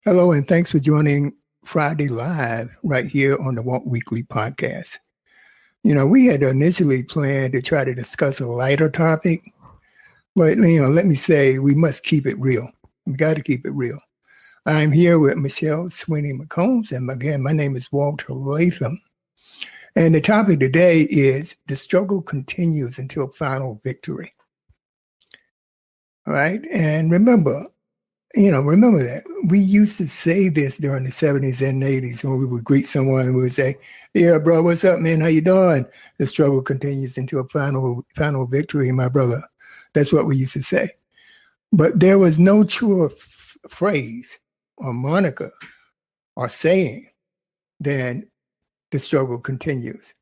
Hello, and thanks for joining Friday Live right here on the Walk Weekly podcast. We had initially planned to try to discuss a lighter topic, but, let me say we must keep it real. We got to keep it real. I'm here with Michelle Sweeney McCombs, and again, my name is Walter Latham. And the topic today is the struggle continues until final victory. All right. And remember that we used to say this during the 70s and 80s when we would greet someone and we would say, "Yeah, bro, what's up, man? How you doing?" The struggle continues until final victory, my brother. That's what we used to say. But there was no truer phrase or moniker or saying than the struggle continues.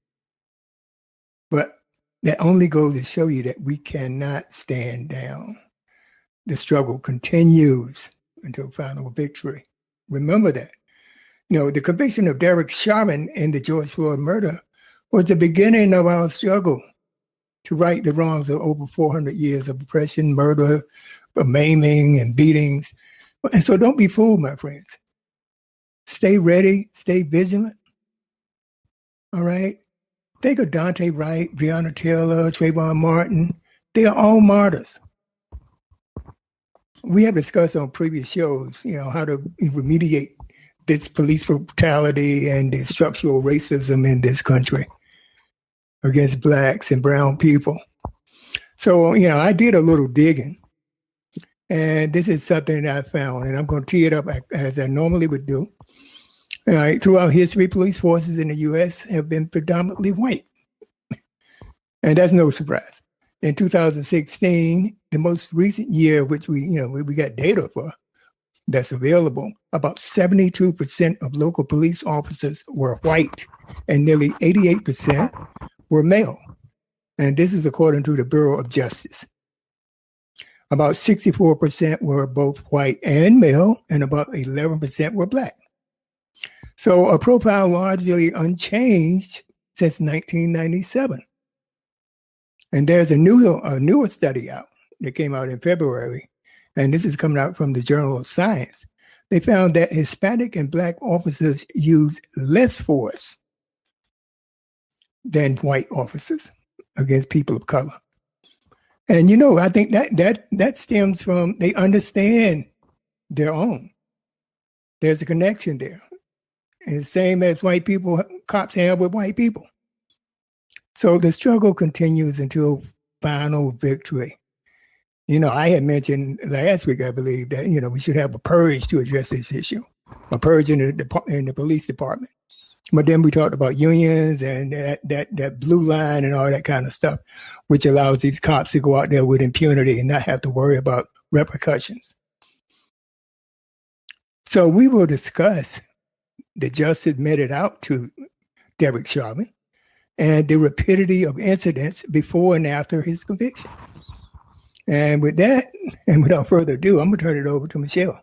But that only goes to show you that we cannot stand down. The struggle continues until final victory. Remember that. The conviction of Derrick Chauvin in the George Floyd murder was the beginning of our struggle to right the wrongs of over 400 years of oppression, murder, maiming, and beatings. And so don't be fooled, my friends. Stay ready, stay vigilant. All right? Think of Dante Wright, Breonna Taylor, Trayvon Martin. They are all martyrs. We have discussed on previous shows, how to remediate this police brutality and the structural racism in this country against Blacks and brown people. So, I did a little digging, and this is something that I found, and I'm going to tee it up as I normally would do. Throughout history, police forces in the U.S. have been predominantly white, and that's no surprise. In 2016, the most recent year, which we got data for that's available, about 72% of local police officers were white and nearly 88% were male. And this is according to the Bureau of Justice. About 64% were both white and male, and about 11% were Black. So a profile largely unchanged since 1997. And there's a newer study out that came out in February, and this is coming out from the Journal of Science. They found that Hispanic and Black officers use less force than white officers against people of color. And I think that stems from they understand their own. There's a connection there. And the same as cops have with white people. So the struggle continues until final victory. I had mentioned last week, I believe, that, we should have a purge to address this issue, a purge in the police department. But then we talked about unions and that blue line and all that kind of stuff, which allows these cops to go out there with impunity and not have to worry about repercussions. So we will discuss the justice meted out to Derrick Chauvin and the rapidity of incidents before and after his conviction. And with that, and without further ado, I'm going to turn it over to Michelle.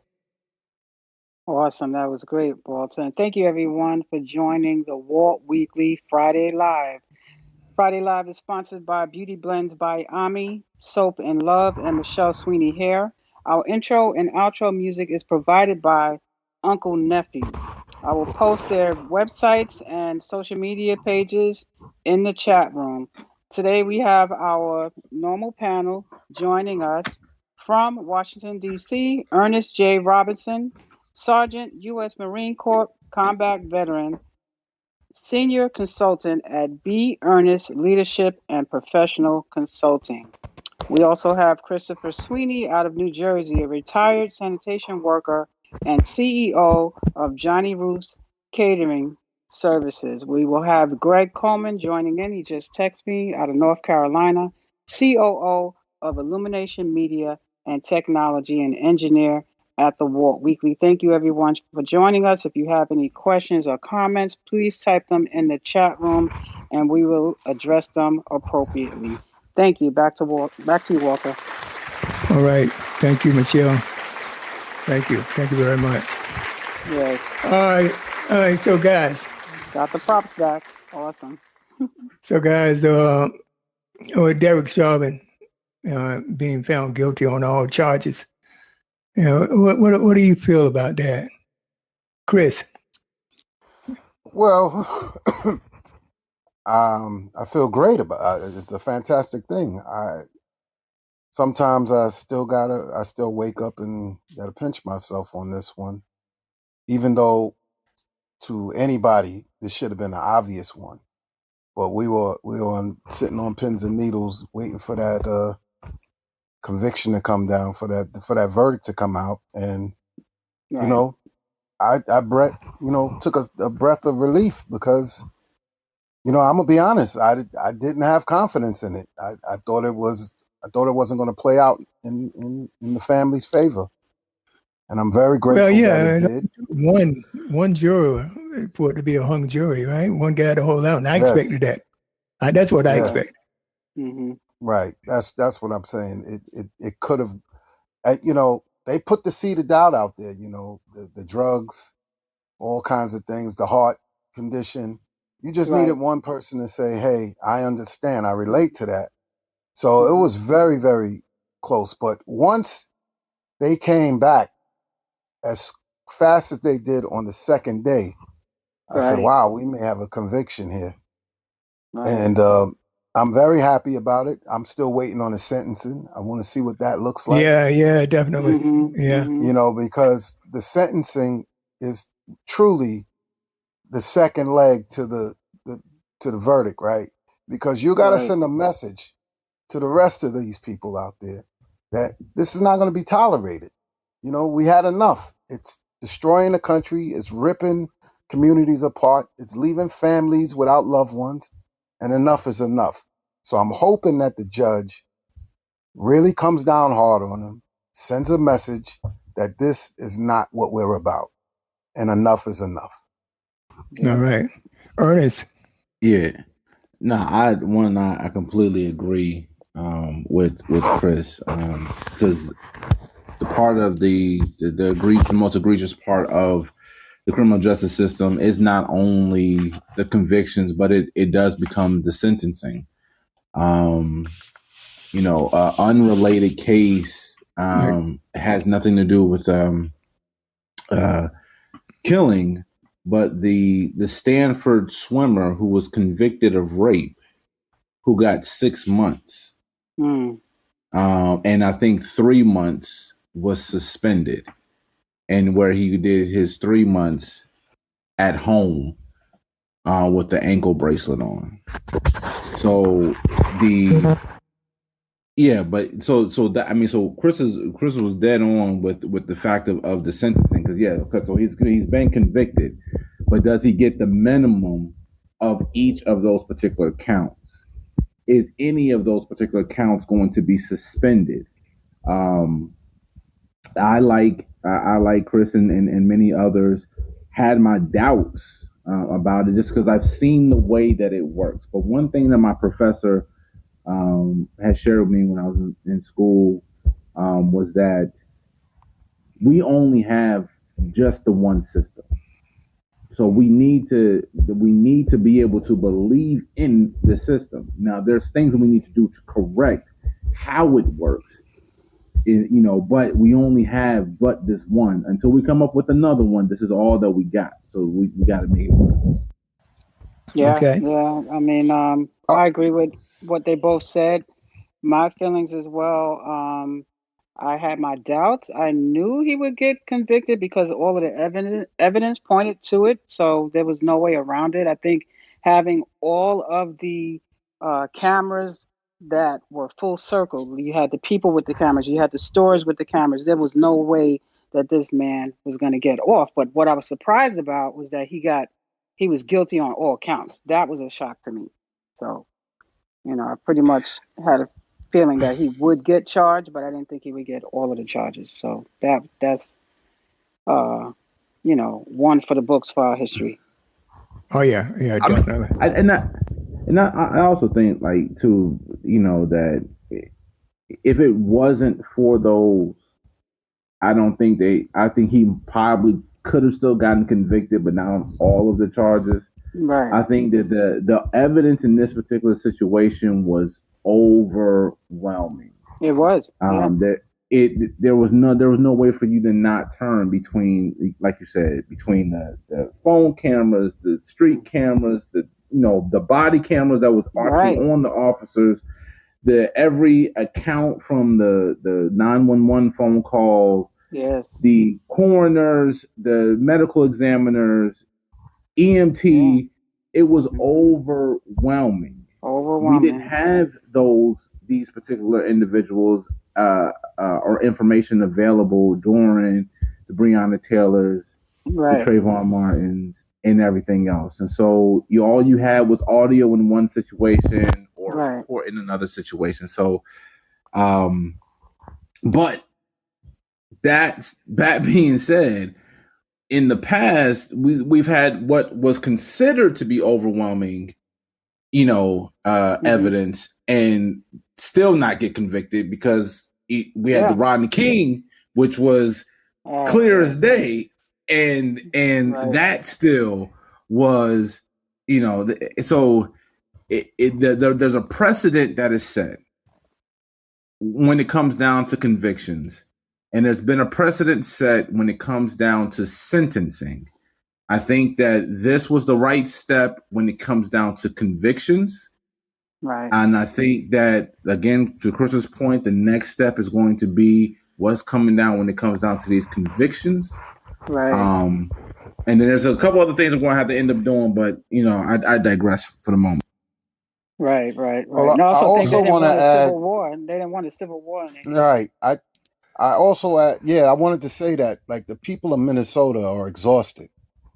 Awesome. That was great, Walter. And thank you, everyone, for joining the Walk Weekly Friday Live. Friday Live is sponsored by Beauty Blends by Ami, Soap and Love, and Michelle Sweeney Hair. Our intro and outro music is provided by Uncle Nephew. I will post their websites and social media pages in the chat room. Today we have our normal panel joining us from Washington, D.C., Ernest J. Robinson, Sergeant, U.S. Marine Corps combat veteran, senior consultant at B. Ernest Leadership and Professional Consulting. We also have Christopher Sweeney out of New Jersey, a retired sanitation worker and CEO of Johnny Roof's Catering Services. We will have Greg Coleman joining in. He just texted me out of North Carolina, COO of Illumination Media and Technology and engineer at the Walk Weekly. Thank you, everyone, for joining us. If you have any questions or comments, please type them in the chat room, and we will address them appropriately. Thank you. Back to you, Walter. All right. Thank you, Michelle. Thank you. Thank you very much. Yes. All right. So, guys. Got the props back. Awesome. So, guys, Derrick Chauvin being found guilty on all charges. What do you feel about that? Chris. Well, I feel great about it. It's a fantastic thing. Sometimes I still wake up and gotta pinch myself on this one, even though to anybody this should have been an obvious one. But we were sitting on pins and needles waiting for that conviction to come down, for that verdict to come out, and Right. you know, took a breath of relief because I'm gonna be honest. I didn't have confidence in it. I thought it wasn't going to play out in the family's favor, and I'm very grateful that it did. One juror for it to be a hung jury, right? One guy to hold out, and I Yes. expected that. That's what I Yes. expected. Mm-hmm. Right. That's what I'm saying. It could have. They put the seed of doubt out there. The drugs, all kinds of things, the heart condition. You just Right. needed one person to say, "Hey, I understand. I relate to that." So it was very, very close. But once they came back as fast as they did on the second day, I said, Right. "Wow, we may have a conviction here." Right. And I'm very happy about it. I'm still waiting on the sentencing. I want to see what that looks like. Yeah, definitely. Mm-hmm. Yeah. Mm-hmm. Because the sentencing is truly the second leg to the verdict, right? Because you got to Right. send a message to the rest of these people out there that this is not going to be tolerated. We had enough. It's destroying the country. It's ripping communities apart. It's leaving families without loved ones, and enough is enough. So I'm hoping that the judge really comes down hard on them, sends a message that this is not what we're about, and enough is enough. All right. Ernest. Yeah. No, I completely agree with Chris because the part of the most egregious part of the criminal justice system is not only the convictions, but it does become the sentencing. Unrelated case has nothing to do with killing, but the Stanford swimmer who was convicted of rape, who got 6 months, and I think 3 months was suspended, and where he did his 3 months at home with the ankle bracelet on. So so Chris was dead on with the fact of the sentencing, because so he's been convicted, but does he get the minimum of each of those particular counts? Is any of those particular counts going to be suspended? I like Chris and many others had my doubts about it, just because I've seen the way that it works. But one thing that my professor had shared with me when I was in school was that we only have just the one system. So we need to be able to believe in the system. Now, there's things that we need to do to correct how it works, but we only have this one. Until we come up with another one, this is all that we got. So we got to make it work. Yeah. Okay. Yeah. I mean, I agree with what they both said. My feelings as well. I had my doubts. I knew he would get convicted because all of the evidence pointed to it. So there was no way around it. I think having all of the cameras that were full circle, you had the people with the cameras, you had the stores with the cameras. There was no way that this man was going to get off. But what I was surprised about was that he was guilty on all counts. That was a shock to me. So, I pretty much had a feeling that he would get charged, but I didn't think he would get all of the charges. So that's one for the books for our history. Oh yeah, definitely. I also think, like, too, that if it wasn't for those, I think he probably could have still gotten convicted, but not on all of the charges. Right. I think that the evidence in this particular situation was overwhelming. It was. Yeah. there was no way for you to not turn between, like you said, between the phone cameras, the street cameras, the body cameras that was actually on the officers, the every account from the 911 phone calls, the coroners, the medical examiners, EMT. It was overwhelming. We didn't have these particular individuals or information available during the Breonna Taylors, the Trayvon Martins, and everything else. And so all you had was audio in one situation or report in another situation. So, but that being said, in the past, we've had what was considered to be overwhelming, evidence, and still not get convicted, because we had the Rodney King, which was clear as day, and that still was, so there's a precedent that is set when it comes down to convictions, and there's been a precedent set when it comes down to sentencing. I think that this was the right step when it comes down to convictions. Right. And I think that, again, to Chris's point, the next step is going to be what's coming down when it comes down to these convictions. Right. And then there's a couple other things I'm going to have to end up doing, but, I digress for the moment. Right. Well, and I also think they didn't want want to a add. civil war. They didn't want a civil war. Right. I also add. Yeah, I wanted to say that, like, the people of Minnesota are exhausted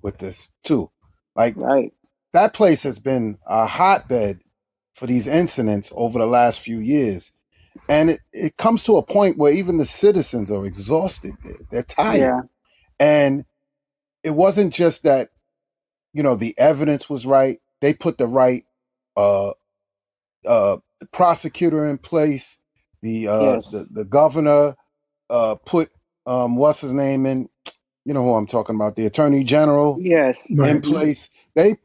with this too. Like, that place has been a hotbed for these incidents over the last few years. And it comes to a point where even the citizens are exhausted. They're tired. Yeah. And it wasn't just that, the evidence was right. They put the right prosecutor in place. The governor put what's his name in, who I'm talking about, the attorney general in place. They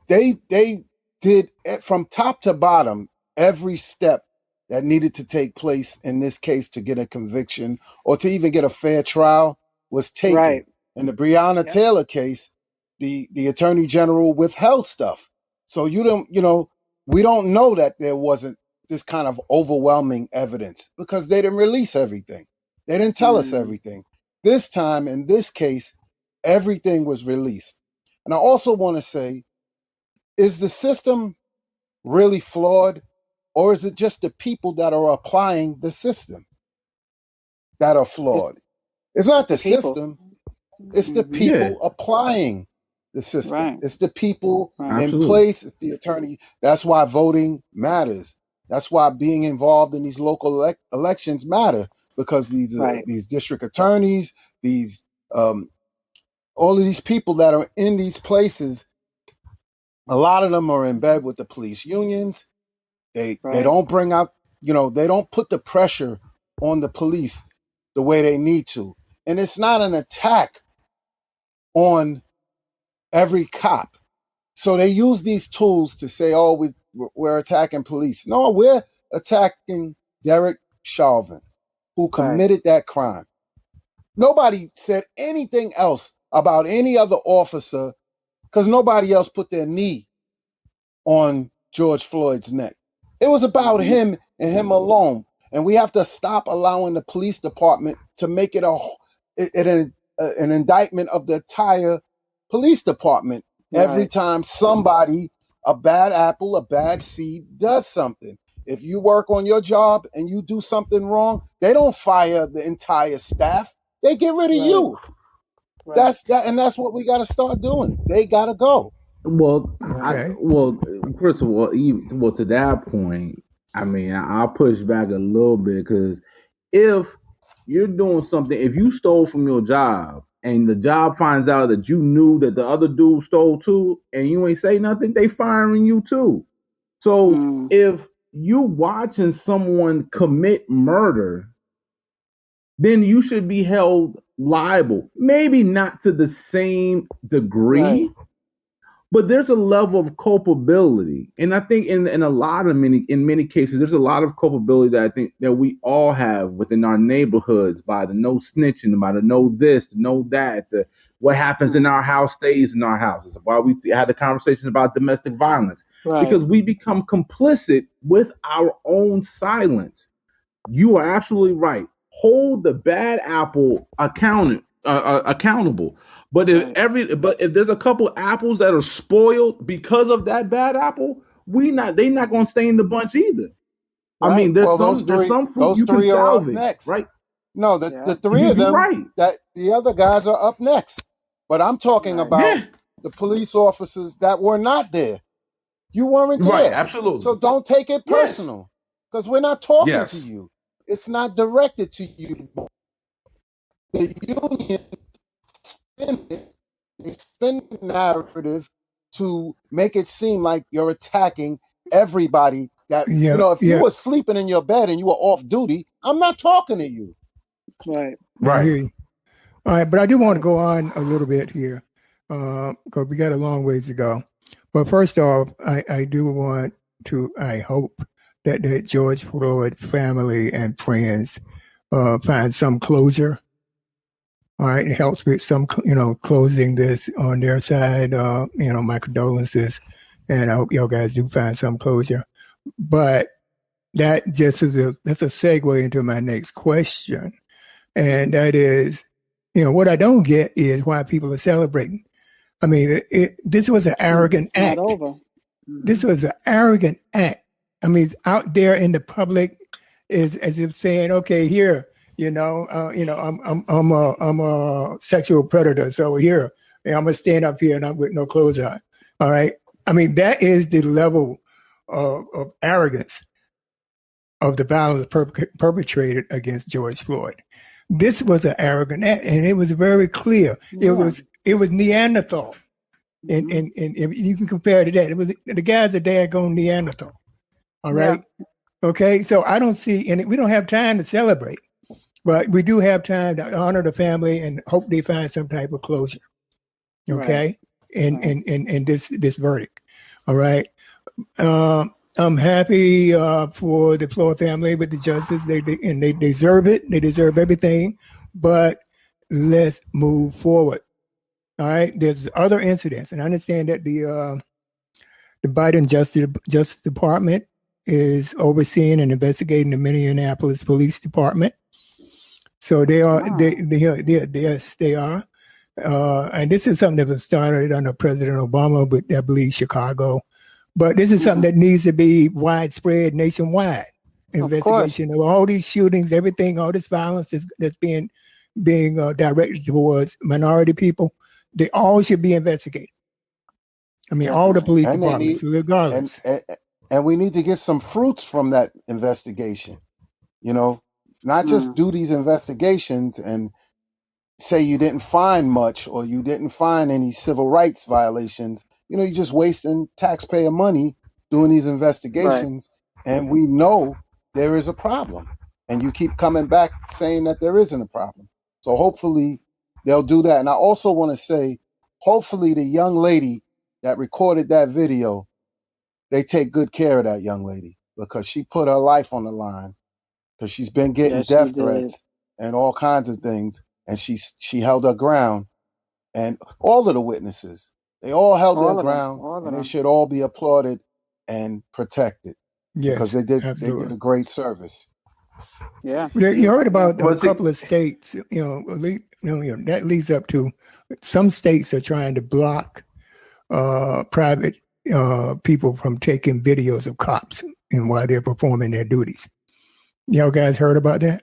did from top to bottom every step that needed to take place in this case to get a conviction or to even get a fair trial was taken. Right. In the Breonna Taylor case, the attorney general withheld stuff. So we don't know that there wasn't this kind of overwhelming evidence because they didn't release everything. They didn't tell us everything. This time, in this case, everything was released. And I also want to say, is the system really flawed, or is it just the people that are applying the system that are flawed? It's not the system. It's the people applying the system. Right. It's the people in Absolutely. place. It's the attorney. That's why voting matters. That's why being involved in these local elections matter, because these district attorneys, these all of these people that are in these places, a lot of them are in bed with the police unions. They don't bring out, they don't put the pressure on the police the way they need to. And it's not an attack on every cop. So they use these tools to say, oh, we're attacking police. No, we're attacking Derrick Chauvin, who committed that crime. Nobody said anything else about any other officer because nobody else put their knee on George Floyd's neck. It was about him and him alone. And we have to stop allowing the police department to make it an indictment of the entire police department every time somebody, a bad apple, a bad seed, does something. If you work on your job and you do something wrong, they don't fire the entire staff. They get rid of you. Right. That's what we got to start doing. They got to go. Well, first of all, to that point, I mean, I'll push back a little bit, because if you're doing something, if you stole from your job and the job finds out that you knew that the other dude stole too, and you ain't say nothing, they firing you too. So if you watching someone commit murder, then you should be held liable. Maybe not to the same degree, But there's a level of culpability, and I think in many cases there's a lot of culpability that I think that we all have within our neighborhoods, by the no snitching, by the no this, the no that, the what happens in our house stays in our houses. Why we had the conversation about domestic violence, because we become complicit with our own silence. You are absolutely right. Hold the bad apple accountable. But if there's a couple apples that are spoiled because of that bad apple, they not going to stay in the bunch either. Right. I mean, there's some fruit you can salvage, next. Right? No, the three of them, right. That the other guys are up next. But I'm talking about the police officers that were not there. You weren't there. Right, absolutely. So don't take it personal, because we're not talking to you. It's not directed to you. The union spin the narrative to make it seem like you're attacking everybody. That if you were sleeping in your bed and you were off duty, I'm not talking to you. Right. All right, but I do want to go on a little bit here because we got a long ways to go. But first off, I do want to, I hope that the George Floyd family and friends find some closure. All right, it helps with some, closing this on their side. My condolences, and I hope y'all guys do find some closure. But that just that's a segue into my next question, and that is, what I don't get is why people are celebrating. I mean, this was an arrogant act. Not over. Mm-hmm. This was an arrogant act. I mean, it's out there in the public is as if saying, okay, here, I'm a sexual predator. So here, I'm going to stand up here and I'm with no clothes on. All right. I mean, that is the level of arrogance of the violence perpetrated against George Floyd. This was an arrogant act, and it was very clear. Yeah. It was Neanderthal. And if you can compare to that, it was the guy's a daggone Neanderthal. All right. Yeah. Okay. So I don't see, and we don't have time to celebrate, but we do have time to honor the family and hope they find some type of closure. Okay. Right. And this verdict. All right. I'm happy for the Floyd family with the justice. They deserve it. They deserve everything. But let's move forward. All right. There's other incidents, and I understand that the Biden Justice Department is overseeing and investigating the Minneapolis Police Department. So they are. Wow. They are. And this is something that was started under President Obama, but I believe Chicago. But this is something that needs to be widespread, nationwide. Investigation of all these shootings, everything, all this violence that's being directed towards minority people. They all should be investigated. I mean, all the police departments, regardless. And we need to get some fruits from that investigation. Not just do these investigations and say you didn't find much or you didn't find any civil rights violations. You're just wasting taxpayer money doing these investigations. Right. And we know there is a problem. And you keep coming back saying that there isn't a problem. So hopefully they'll do that. And I also want to say, hopefully the young lady that recorded that video, they take good care of that young lady, because she put her life on the line, because she's been getting death threats and all kinds of things. And she held her ground. And all of the witnesses, they all held their ground, and they should all be applauded and protected. Yes, because they did a great service. Yeah, you heard about a couple of states. That leads up to some states are trying to block private people from taking videos of cops and while they're performing their duties. Y'all guys heard about that?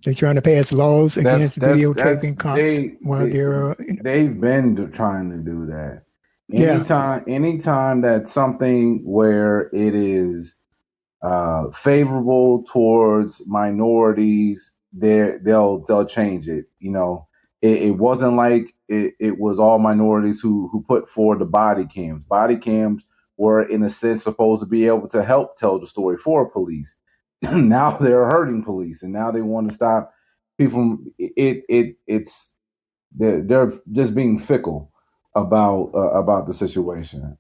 They're trying to pass laws against videotaping cops while they're. They've been trying to do that. Anytime that's something where it is favorable towards minorities, they'll change it. It wasn't like it was all minorities who put forward the body cams. Body cams were, in a sense, supposed to be able to help tell the story for police. Now they're hurting police, and now they want to stop people from they're just being fickle. about the situation.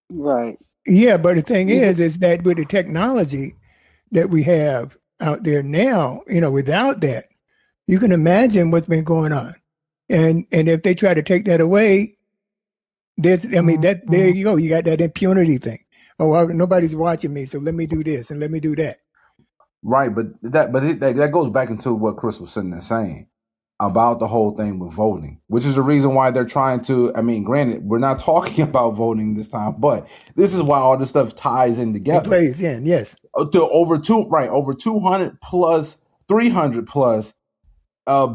Right. Yeah, but the thing is that with the technology that we have out there now, without that, you can imagine what's been going on. And if they try to take that away, there you go. You got that impunity thing. Oh, well, nobody's watching me, so let me do this and let me do that. Right, but that goes back into what Chris was sitting there saying about the whole thing with voting, which is the reason why they're trying to. I mean, granted, we're not talking about voting this time, but this is why all this stuff ties in together. It plays in, yes. To over 200 plus 300 plus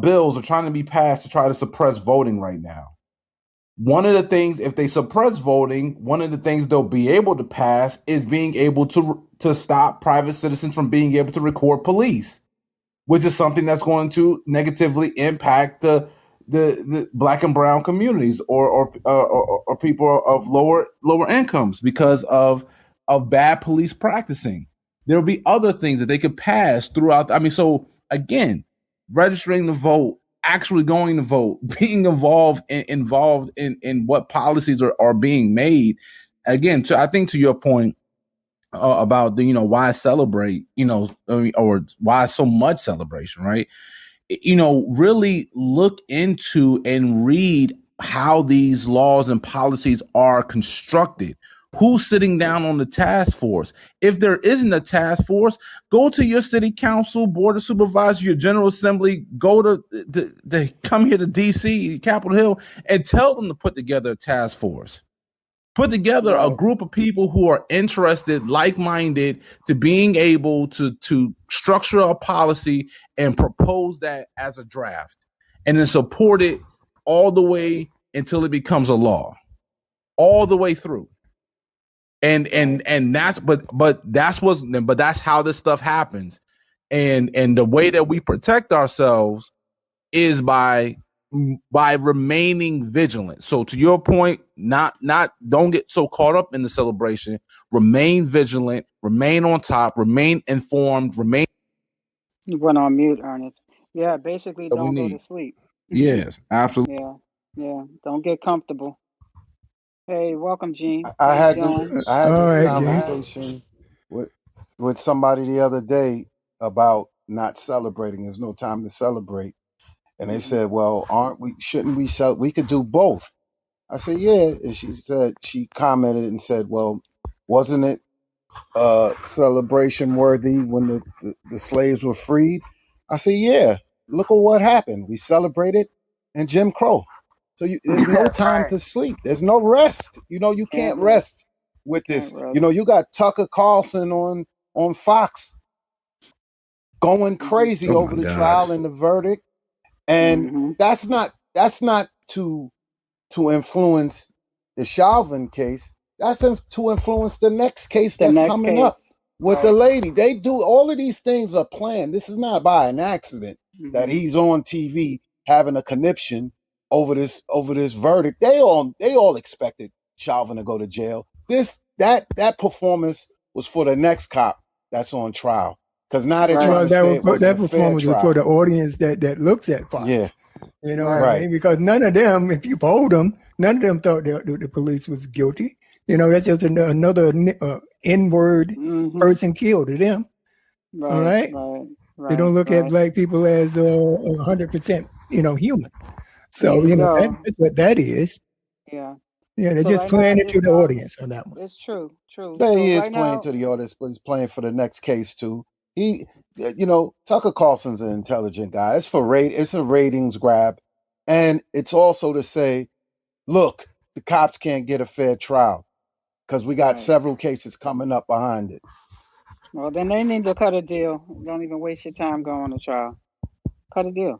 bills are trying to be passed to try to suppress voting right now. One of the things, if they suppress voting, one of the things they'll be able to pass is being able to stop private citizens from being able to record police, which is something that's going to negatively impact the Black and brown communities or people of lower incomes because of bad police practicing. There'll be other things that they could pass throughout. I mean, so again, registering to vote, actually going to vote, being involved in what policies are being made. Again, I think to your point about the why celebrate, or why so much celebration, right? Really look into and read how these laws and policies are constructed. Who's sitting down on the task force? If there isn't a task force, go to your city council, board of supervisors, your general assembly, go to come here to DC, Capitol Hill, and tell them to put together a task force. Put together a group of people who are interested, like-minded, to being able to structure a policy and propose that as a draft, and then support it all the way until it becomes a law, all the way through. And that's that's how this stuff happens. And the way that we protect ourselves is by remaining vigilant. So to your point, don't get so caught up in the celebration. Remain vigilant, remain on top, remain informed, remain. You went on mute, Ernest. Yeah, basically don't go to sleep. Yes, absolutely. Yeah. Don't get comfortable. Hey, welcome, Gene. I had John. this conversation with somebody the other day about not celebrating. There's no time to celebrate. And they said, well, shouldn't we could do both. I said, yeah. And she commented and said, well, wasn't it celebration worthy when the slaves were freed? I said, yeah, look at what happened. We celebrated in Jim Crow. So there's no time to sleep. There's no rest. You can't rest with this. You got Tucker Carlson on Fox going crazy over the trial and the verdict. And that's not to influence the Chauvin case. That's to influence the next case that's coming up with the lady. They do all of these things are planned. This is not by an accident that he's on TV having a conniption over this verdict. They all expected Chauvin to go to jail. That performance was for the next cop that's on trial. Because now they're trying to say that performance was for the audience that looks at Fox. Yeah. You know what I mean? Because none of them, if you polled them, none of them thought the police was guilty. That's just another N-word person killed to them. All right? They don't look at black people as 100%, human. So, that's what that is. Yeah. Yeah, they're just playing it to the audience on that one. It's true. Yeah, he is playing to the audience, but he's playing for the next case too. Tucker Carlson's an intelligent guy. It's a ratings grab, and it's also to say, look, the cops can't get a fair trial because we got several cases coming up behind it. Well, then they need to cut a deal. Don't even waste your time going to trial. Cut a deal.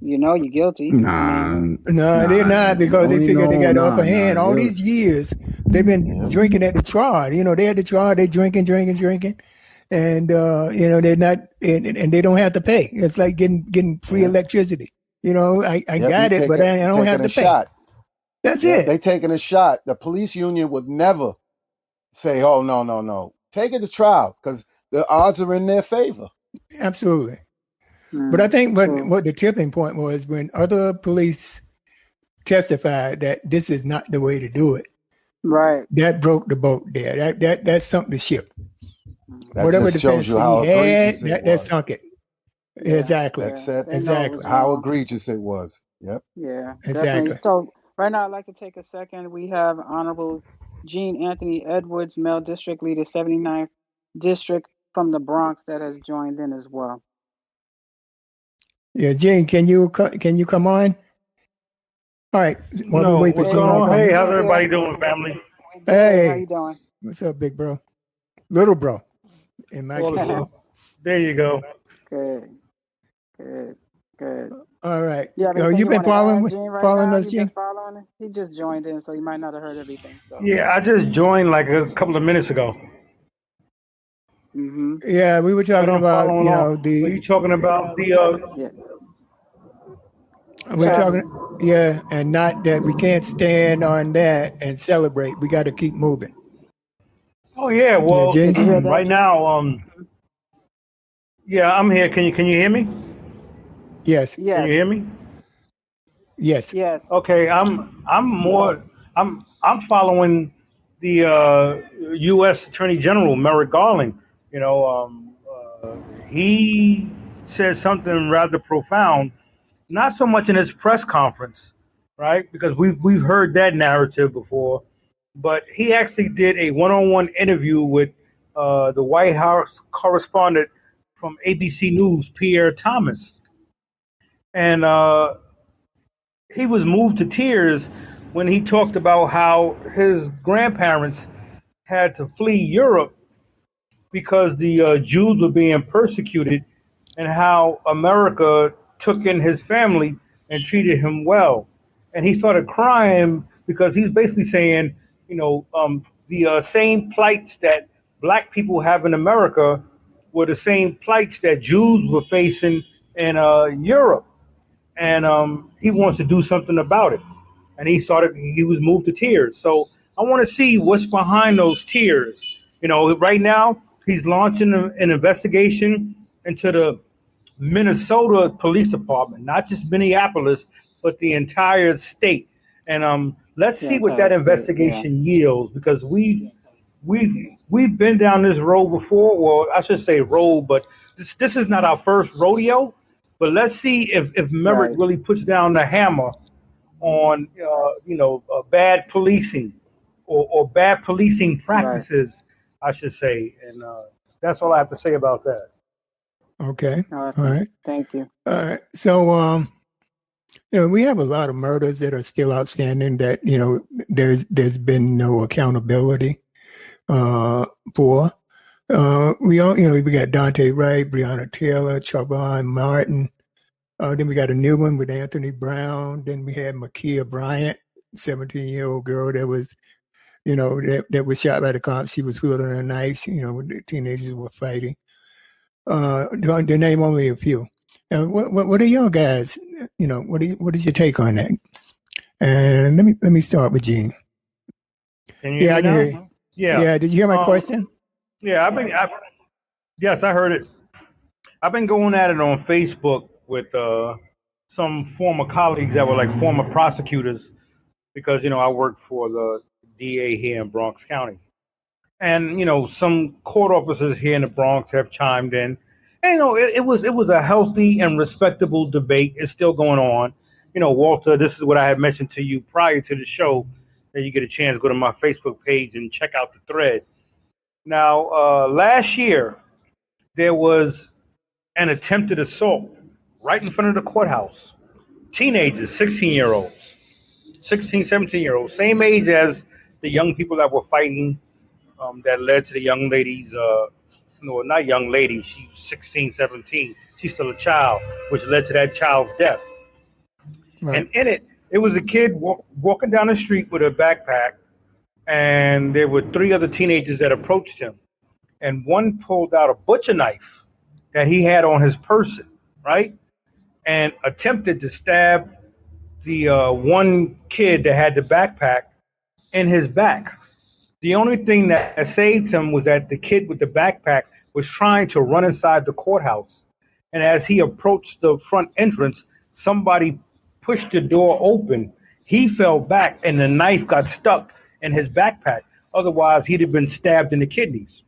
You're guilty. No, they're not, because they figure they got the upper hand. All these years, they've been drinking at the trial. They had the trial, they're drinking. And, they're not, and they don't have to pay. It's like getting free electricity. I got it, but I don't have to pay. Shot. That's it. They taking a shot. The police union would never say, oh, no. Take it to trial because the odds are in their favor. Absolutely. But I think what the tipping point was when other police testified that this is not the way to do it. Right. That broke the boat there. That sunk the ship. That Whatever just shows defense you he how had, egregious it that was. sunk it. Yeah, Exactly. That said, They know it was Exactly. how wrong. egregious it was. Yep. Yeah, definitely. Exactly. So right now, I'd like to take a second. We have Honorable Gene Anthony Edwards, Male District Leader, 79th District from the Bronx, that has joined in as well. Yeah, Gene, can you come on? All right. While we wait for What's Gene going to on? come. Hey, how's everybody doing, family? Hey, how Hey, you doing? what's up, big bro? Little bro, in my All is case. well. There you go. Good, good, good. All right. You have You anything you been want to add, following Gene, right following now? us, You Gene? just following it? He just joined in, so you might not have heard everything. So. Yeah, I just joined like a couple of minutes ago, Mm-hmm. Yeah, we were but talking I'm about, following on. Are you talking about the? Yeah. we're Chauvin. talking, yeah, and not that we can't stand on that and celebrate. We got to keep moving. Oh yeah, Yeah, well, Did you hear Gene? that, right Gene? now, yeah, I'm here. Can you hear me? Yes. Can you Yes. hear me? Yes. Yes. Okay, I'm following the U.S. Attorney General Merrick Garland. You know, he said something rather profound. Not so much in his press conference, right? Because we've heard that narrative before, but he actually did a one-on-one interview with the White House correspondent from ABC News, Pierre Thomas, and he was moved to tears when he talked about how his grandparents had to flee Europe because the Jews were being persecuted, and how America took in his family and treated him well. And he started crying because he's basically saying, the same plights that black people have in America were the same plights that Jews were facing in Europe, and he wants to do something about it. And he was moved to tears. So I want to see what's behind those tears. Right now he's launching an investigation into the Minnesota Police Department, not just Minneapolis, but the entire state. And let's The see what entire that state. Yeah. investigation yields, because we've been down this road before. Well, I should say road, but this is not our first rodeo. But let's see if Merrick Right. really puts down the hammer on bad policing, or bad policing practices, I should say. And that's all I have to say about that. Okay. Awesome. All right. Thank you. All right. So, we have a lot of murders that are still outstanding that, there's been no accountability for. We all, we got Dante Wright, Breonna Taylor, Trayvon Martin. Then we got a new one with Anthony Brown. Then we had Makia Bryant, 17-year-old girl that was, that was shot by the cops. She was wielding a knife, when the teenagers were fighting. To name only a few. Now, what are y'all guys? What is your take on that? And let me start with Gene. Can you hear me I can now? hear you. Yeah. Yeah. Did you hear my question? Yeah, yes, I heard it. I've been going at it on Facebook with some former colleagues that were like former prosecutors, because I work for the DA here in Bronx County. And some court officers here in the Bronx have chimed in. And it was a healthy and respectable debate. It's still going on. Walter, this is what I had mentioned to you prior to the show, that you get a chance to go to my Facebook page and check out the thread. Now, last year there was an attempted assault right in front of the courthouse. Teenagers, 16-year-olds, 16, 17-year-olds, same age as the young people that were fighting, that led to the young lady's, no, not young lady, she's 16, 17. She's still a child, which led to that child's death. Right. And in it was a kid walking down the street with a backpack, and there were three other teenagers that approached him. And one pulled out a butcher knife that he had on his person, right? And attempted to stab the one kid that had the backpack in his back. The only thing that saved him was that the kid with the backpack was trying to run inside the courthouse. And as he approached the front entrance, somebody pushed the door open. He fell back and the knife got stuck in his backpack. Otherwise, he'd have been stabbed in the kidneys.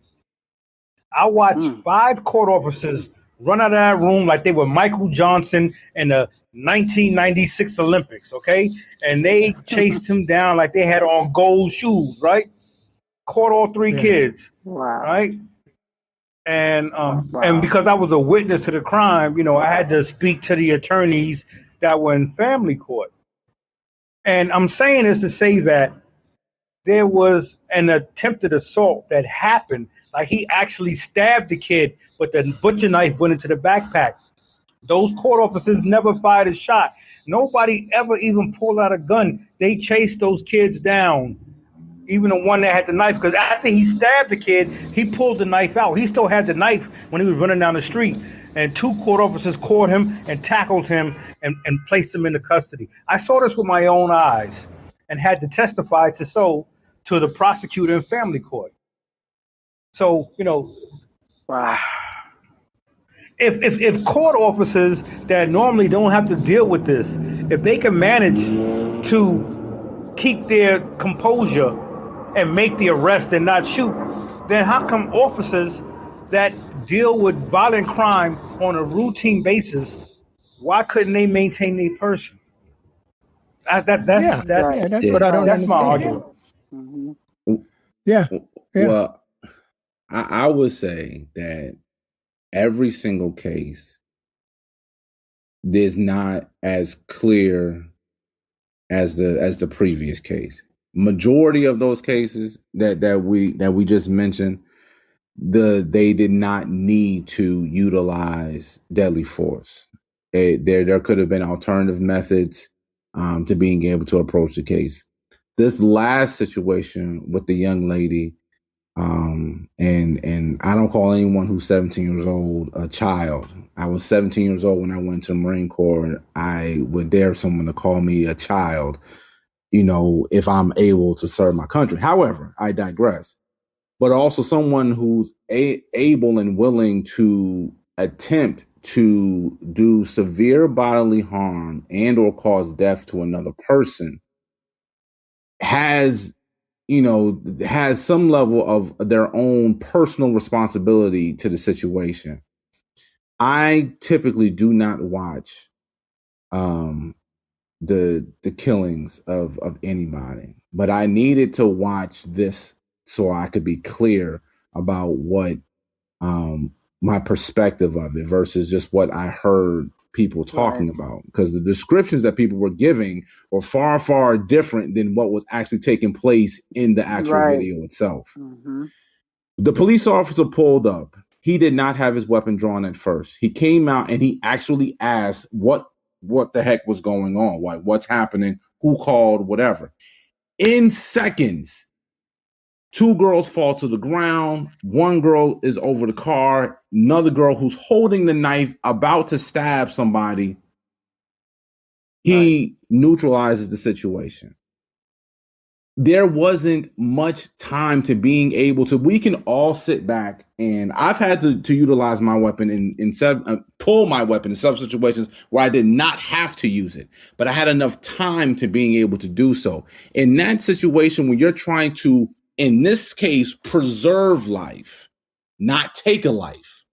I watched 5 court officers run out of that room like they were Michael Johnson in the 1996 Olympics, okay? And they chased him down like they had on gold shoes, right? Caught all 3 kids, right? And and because I was a witness to the crime, you know, I had to speak to the attorneys that were in family court. And I'm saying this to say that there was an attempted assault that happened. Like he actually stabbed the kid, but the butcher knife went into the backpack. Those court officers never fired a shot. Nobody ever even pulled out a gun. They chased those kids down, even the one that had the knife, because after he stabbed the kid, he pulled the knife out. He still had the knife when he was running down the street. And 2 court officers caught him and tackled him and placed him into custody. I saw this with my own eyes and had to testify to the prosecutor in family court. So, you know, if court officers that normally don't have to deal with this, if they can manage to keep their composure and make the arrest and not shoot, then how come officers that deal with violent crime on a routine basis, why couldn't they maintain their person? That's what I don't understand. That's my argument. Yeah. Well, I would say that every single case is not as clear as the previous case. Majority of those cases that we just mentioned, they did not need to utilize deadly force. There could have been alternative methods to being able to approach the case. This last situation with the young lady, and I don't call anyone who's 17 years old a child. I was 17 years old when I went to the Marine Corps, and I would dare someone to call me a child, you know, if I'm able to serve my country. However, I digress. But also someone who's able and willing to attempt to do severe bodily harm and or cause death to another person has some level of their own personal responsibility to the situation. I typically do not watch the killings of anybody, but I needed to watch this so I could be clear about what my perspective of it versus just what I heard people talking about, because the descriptions that people were giving were far, far different than what was actually taking place in the actual video itself. The police officer pulled up. He did not have his weapon drawn at first. He came out and he actually asked what the heck was going on, like what's happening, who called, whatever. In seconds, 2 girls fall to the ground. 1 girl is over the car. Another girl who's holding the knife about to stab somebody. He neutralizes the situation. There wasn't much time to being able to, we can all sit back, and I've had to utilize my weapon pull my weapon in some situations where I did not have to use it, but I had enough time to being able to do so. In that situation, when you're trying to, in this case, preserve life, not take a life,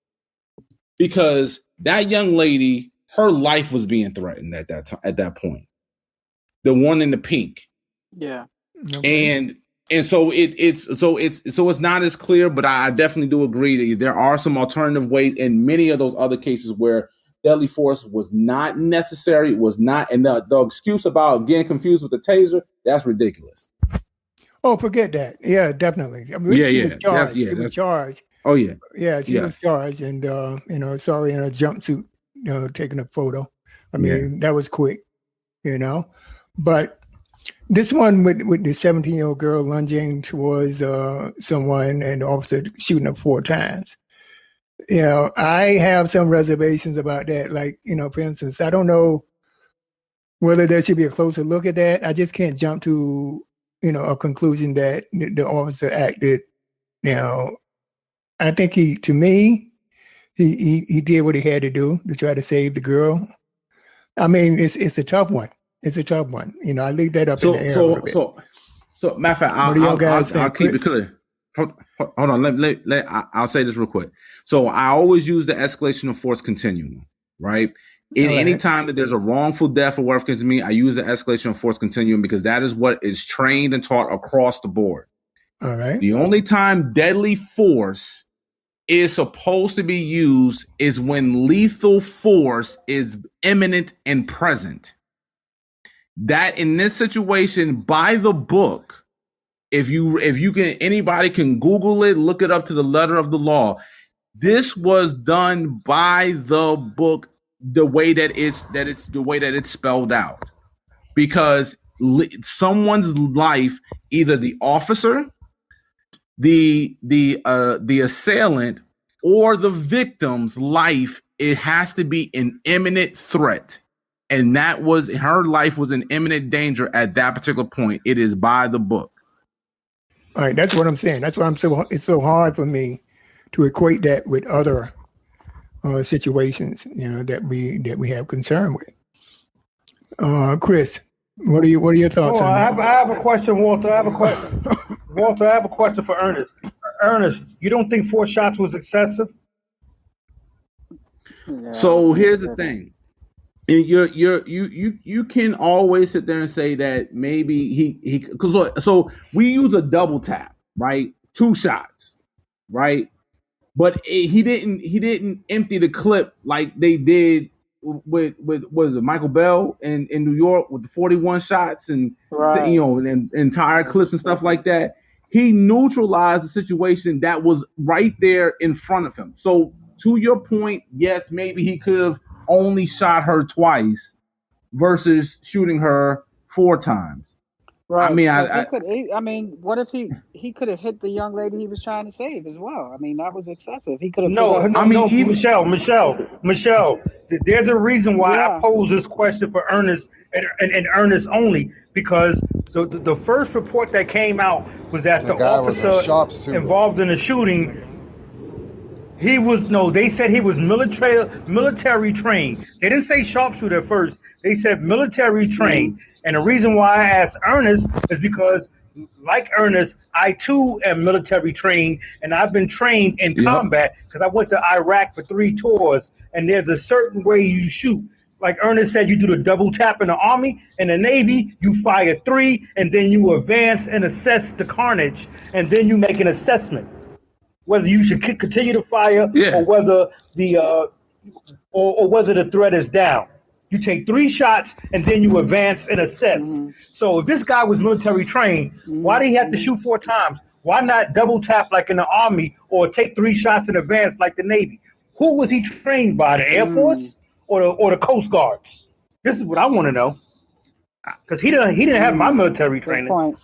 because that young lady, her life was being threatened at that point. The one in the pink. Yeah. And so it's not as clear, but I definitely do agree that there are some alternative ways in many of those other cases where deadly force was not necessary, was not, and the excuse about getting confused with the taser, that's ridiculous. Oh, forget that. Yeah, definitely. I mean, she was charged. She was charged. Oh, yeah. Yeah, she was charged, and sorry, in a jumpsuit, taking a photo. I mean, that was quick, but this one with the 17-year-old girl lunging towards someone and the officer shooting her 4 times. I have some reservations about that. Like, for instance, I don't know whether there should be a closer look at that. I just can't jump to, a conclusion that the officer acted. I think he did what he had to do to try to save the girl. I mean, it's a tough one. It's a tough one. I leave that up in the air a little bit. So, matter of fact, What do y'all guys think, I'll keep it clear. Hold on. I'll say this real quick. So I always use the escalation of force continuum, right? Any time that there's a wrongful death or whatever it is to me, I use the escalation of force continuum because that is what is trained and taught across the board. All right. The only time deadly force is supposed to be used is when lethal force is imminent and present. That in this situation, by the book, if you can, anybody can Google it, look it up to the letter of the law. This was done by the book, the way that it's spelled out, because someone's life, either the officer, the assailant, or the victim's life, it has to be an imminent threat. And that was, her life was in imminent danger at that particular point. It is by the book. All right, that's what I'm saying. That's why it's so hard for me to equate that with other situations, that we have concern with. Chris, what are your thoughts on that? I have a question, Walter. I have a question for Ernest. Ernest, you don't think 4 shots was excessive? Yeah, so here's the thing. You can always sit there and say that maybe so we use a double tap, right? 2 shots, right? But he didn't empty the clip like they did with what is it, Michael Bell in New York with the 41 shots and and entire clips and stuff like that. He neutralized the situation that was right there in front of him. So to your point, yes, maybe he could have only shot her twice versus shooting her 4 times. Right. I mean, what if he could have hit the young lady he was trying to save as well? I mean, that was excessive. He could have. Michelle. There's a reason why I pose this question for Ernest and Ernest only, because the first report that came out was that the officer involved in the shooting, they said he was military trained. They didn't say sharpshooter at first. They said military trained. Mm-hmm. And the reason why I asked Ernest is because, like Ernest, I too am military trained, and I've been trained in combat because I went to Iraq for 3 tours, and there's a certain way you shoot. Like Ernest said, you do the double tap in the Army. In the Navy, you fire 3, and then you advance and assess the carnage, and then you make an assessment whether you should continue to fire or whether whether the threat is down. You take 3 shots and then you advance and assess. Mm-hmm. So if this guy was military trained, why did he have to shoot 4 times? Why not double tap like in the Army or take 3 shots in advance like the Navy? Who was he trained by, the Air Force or the Coast Guards? This is what I want to know. Because he didn't have my military training.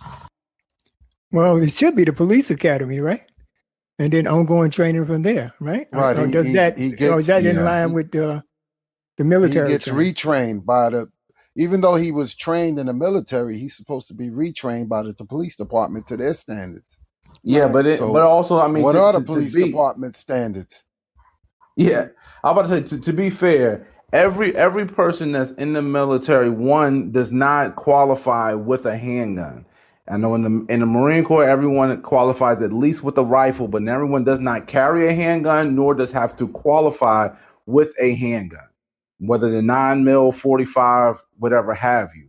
Well, it should be the police academy, right? And then ongoing training from there, right? Right. Or is that in line with the military? He gets retrained even though he was trained in the military, he's supposed to be retrained by the police department to their standards. Yeah, but also, I mean, what are the police department standards? Yeah, I'm about to say, to be fair, every person that's in the military, one, does not qualify with a handgun. I know in the Marine Corps, everyone qualifies at least with a rifle, but everyone does not carry a handgun, nor does have to qualify with a handgun, whether the 9mm, 45, whatever have you.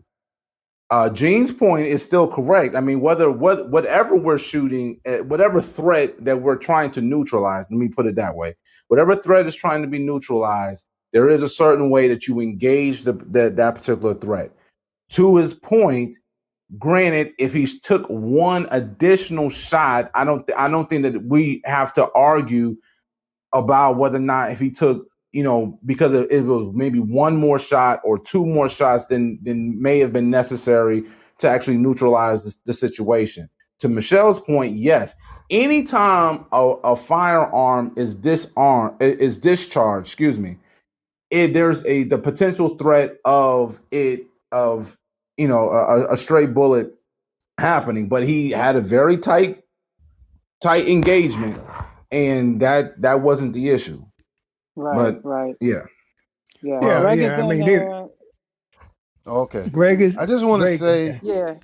Gene's point is still correct. I mean, whatever we're shooting, whatever threat that we're trying to neutralize, let me put it that way, whatever threat is trying to be neutralized, there is a certain way that you engage that particular threat. To his point, granted, if he took 1 additional shot, I don't think that we have to argue about whether or not if he took, because it was maybe 1 more shot or 2 more shots than may have been necessary to actually neutralize the situation. To Michelle's point, yes, anytime a firearm is discharged, there's the potential threat of a stray bullet happening, but he had a very tight engagement, and that wasn't the issue. Right. I mean, Okay. Greg is. I just want to Greg, say, okay. Yeah.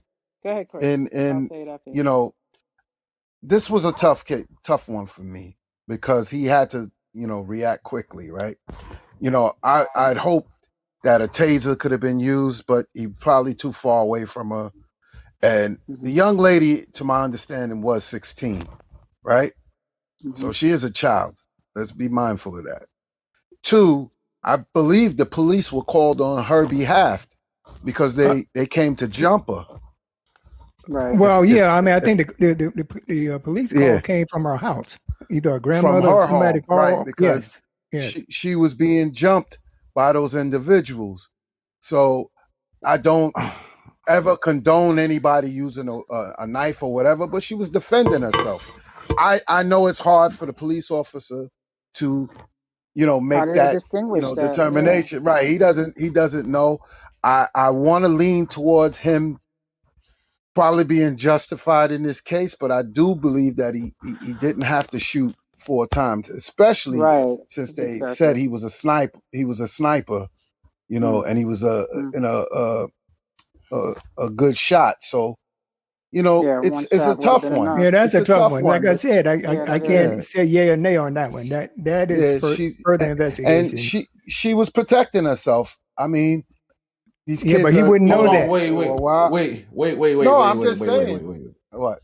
Go ahead, Chris. and I'll say it after you know, this was a tough one for me because he had to, react quickly, right? I'd hope that a taser could have been used, but he probably too far away from her. And the young lady, to my understanding, was 16, right? So she is a child. Let's be mindful of that. 2, I believe the police were called on her behalf because they came to jump her. Right. Well, yeah. I mean, I think the police call came from her house, either a grandmother From her or somebody home, right? called. Because Yes. she was being jumped by those individuals. So I don't ever condone anybody using a knife or whatever, but she was defending herself. I know it's hard for the police officer to, make that, determination. Right. He doesn't know. I want to lean towards him probably being justified in this case, but I do believe that he didn't have to shoot 4 times, especially since they said he was a sniper. He was a sniper, and he was a good shot. So, it's a tough one. Yeah, that's a tough one. Like I said, I can't say yay or nay on that one. That is further investigation. And she was protecting herself. I mean, these kids. Yeah, but he wouldn't know that. Wait. No, I'm just saying. What?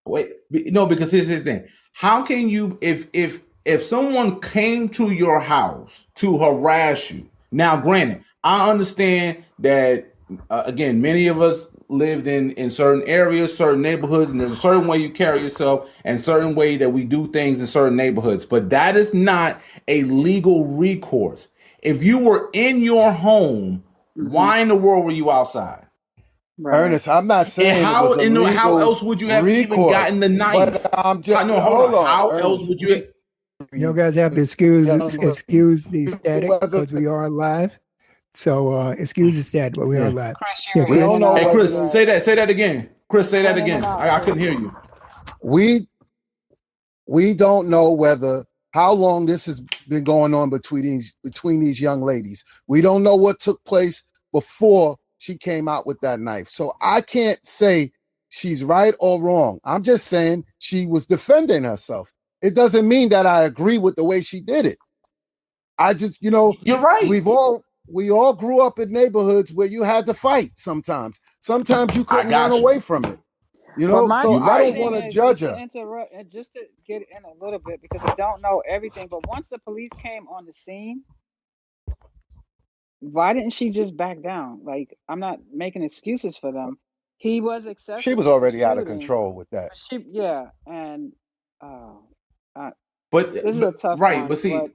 Wait, no, because here's the thing. How can you, if someone came to your house to harass you? Now, granted, I understand that again, many of us lived in certain areas, certain neighborhoods, and there's a certain way you carry yourself and certain way that we do things in certain neighborhoods. But that is not a legal recourse. If you were in your home, why in the world were you outside? Right. Ernest, I'm not saying and how else would you have even gotten the knife? I'm just hold on. How Ernest, else would you? You guys have to excuse the static because we are live. So excuse the static, but we are live. Chris, we don't know. Hey, Chris, say that again. Chris, say that again. I couldn't hear you. We don't know how long this has been going on between these young ladies. We don't know what took place before she came out with that knife. So I can't say she's right or wrong. I'm just saying she was defending herself. It doesn't mean that I agree with the way she did it. I just, you're right. We all grew up in neighborhoods where you had to fight sometimes. Sometimes you couldn't run away from it. So I don't want to judge her. Just to get in a little bit, because I don't know everything, but once the police came on the scene, why didn't she just back down? Like, I'm not making excuses for them. He was excessive. She was already out of control with that. But this is a tough one. But see, and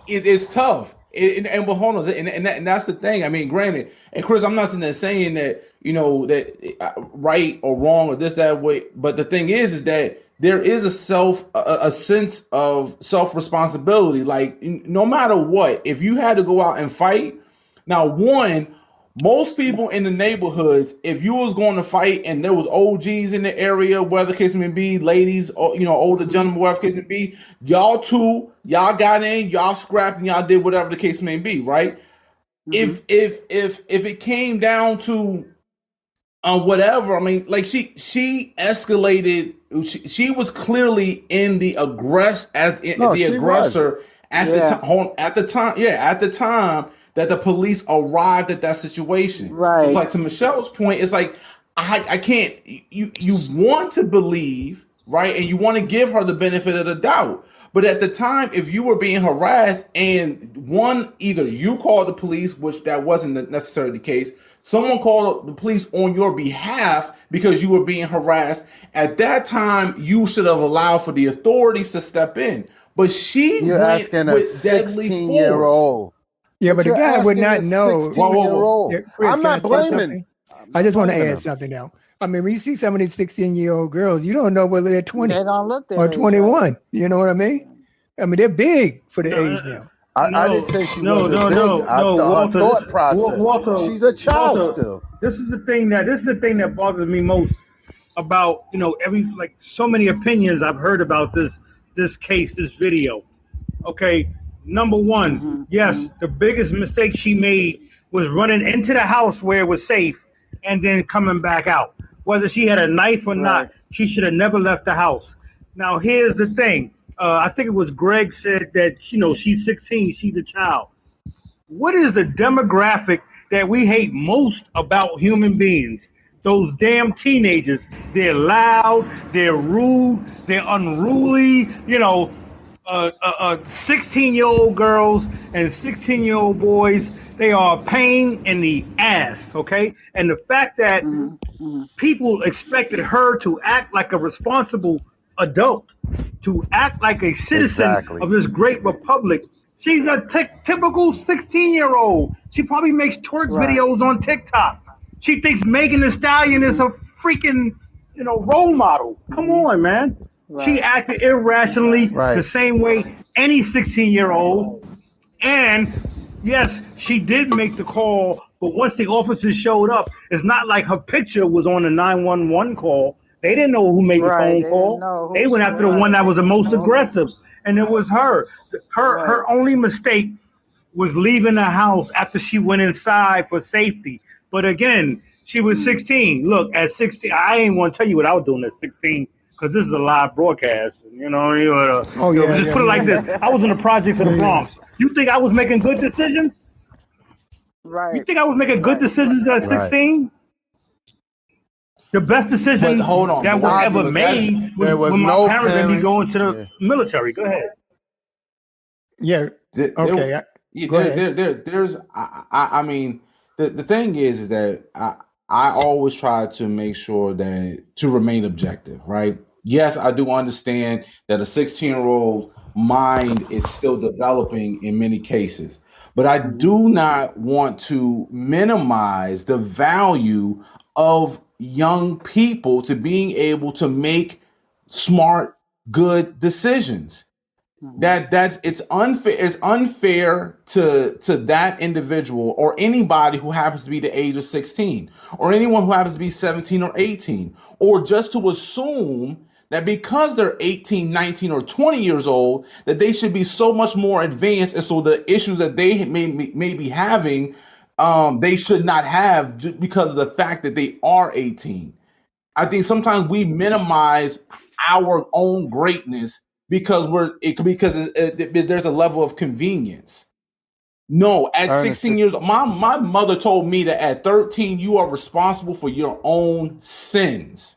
it's tough. But hold on, and that's the thing. I mean, granted, and Chris, I'm not saying that that right or wrong or this that way. But the thing is that there is a sense of self-responsibility. Like, no matter what, if you had to go out and fight, now most people in the neighborhoods, if you was going to fight and there was OGs in the area, whether the case may be, ladies, or older gentlemen, whatever the case may be, y'all got in, y'all scrapped, and y'all did whatever the case may be, right? If it came down to whatever, I mean, like she escalated. She was clearly in the aggressor at the time that the police arrived at that situation. Right. So, like, to Michelle's point, it's like I can't. You want to believe, right, and you want to give her the benefit of the doubt. But at the time, if you were being harassed and either you called the police, which that wasn't necessarily the case, someone called the police on your behalf because you were being harassed, at that time, you should have allowed for the authorities to step in. But you're went asking with a 16-year-old. Yeah, but the guy would not know. Chris, I'm not blaming. I just want to add something now. I mean, when you see some of these 16-year-old girls, you don't know whether they're 20 or 21. You know what I mean? I mean, they're big for the age now. I didn't say she wasn't big. Her thought process. Walter, she's a child still. This is the thing that bothers me most about so many opinions I've heard about this case, this video. Okay, number one, yes, the biggest mistake she made was running into the house where it was safe and then coming back out. Whether she had a knife or not, she should have never left the house. Now, here's the thing. I think it was Greg said that, she's 16, she's a child. What is the demographic that we hate most about human beings? Those damn teenagers. They're loud, they're rude, they're unruly, 16-year-old girls and 16-year-old boys, they are a pain in the ass, okay? And the fact that people expected her to act like a responsible adult, to act like a citizen of this great republic. She's a typical 16-year-old. She probably makes twerk videos on TikTok. She thinks Megan Thee Stallion is a freaking, role model. Come on, man. She acted irrationally the same way any 16-year-old. And yes, she did make the call, but once the officers showed up, it's not like her picture was on the 911 call. They didn't know who made the phone call. They went after the one that was the most aggressive, and it was her. Her only mistake was leaving the house after she went inside for safety. But again, she was 16. Look, at 16, I ain't want to tell you what I was doing at 16 because this is a live broadcast. Just put it like this. I was in the projects in the Bronx. You think I was making good decisions? Right. You think I was making good decisions at 16? The best decision that was ever made was when my parents let me go into the military. Go ahead. Yeah. Okay. Go ahead. The thing is that I always try to make sure to remain objective, right? Yes, I do understand that a 16-year-old mind is still developing in many cases, but I do not want to minimize the value of young people to being able to make smart, good decisions. It's unfair. It's unfair to that individual or anybody who happens to be the age of 16 or anyone who happens to be 17 or 18, or just to assume that because they're 18, 19, or 20 years old, that they should be so much more advanced. And so the issues that they may be having, they should not have just because of the fact that they are 18. I think sometimes we minimize our own greatness because there's a level of convenience. No, at 16 years old, my mother told me that at 13, you are responsible for your own sins.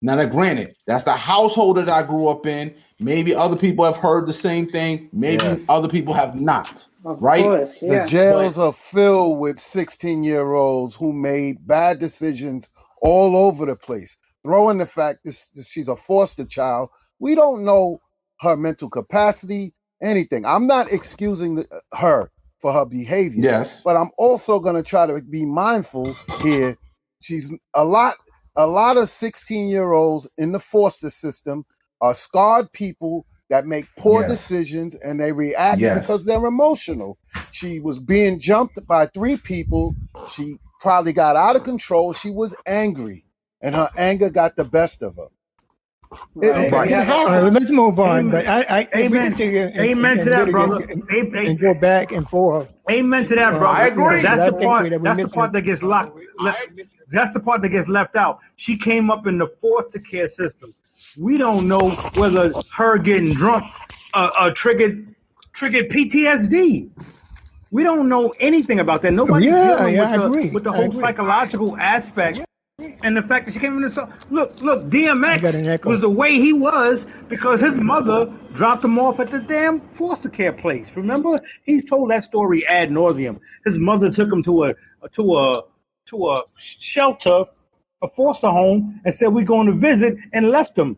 Now, granted, that's the household that I grew up in. Maybe other people have heard the same thing. Maybe other people have not. Right? Course, The jails are filled with 16-year-olds who made bad decisions all over the place. Throw in the fact that she's a foster child. We don't know her mental capacity, anything. I'm not excusing her for her behavior. Yes. But I'm also going to try to be mindful here. She's a lot of 16-year-olds in the foster system are scarred people that make poor decisions and they react because they're emotional. She was being jumped by 3 people. She probably got out of control. She was angry and her anger got the best of her. It can happen. Let's move on. But Amen. We can sit here Amen to that, brother. And go back and forth. Amen to that, brother. I agree. That's the part that gets locked. That's the part that gets left out. She came up in the foster care system. We don't know whether her getting drunk triggered PTSD. We don't know anything about that. Nobody's dealing with the whole psychological aspect. And the fact that she came in the look, DMX was the way he was because his mother dropped him off at the damn foster care place. Remember, he's told that story ad nauseum. His mother took him to a shelter, a foster home, and said we're going to visit, and left him.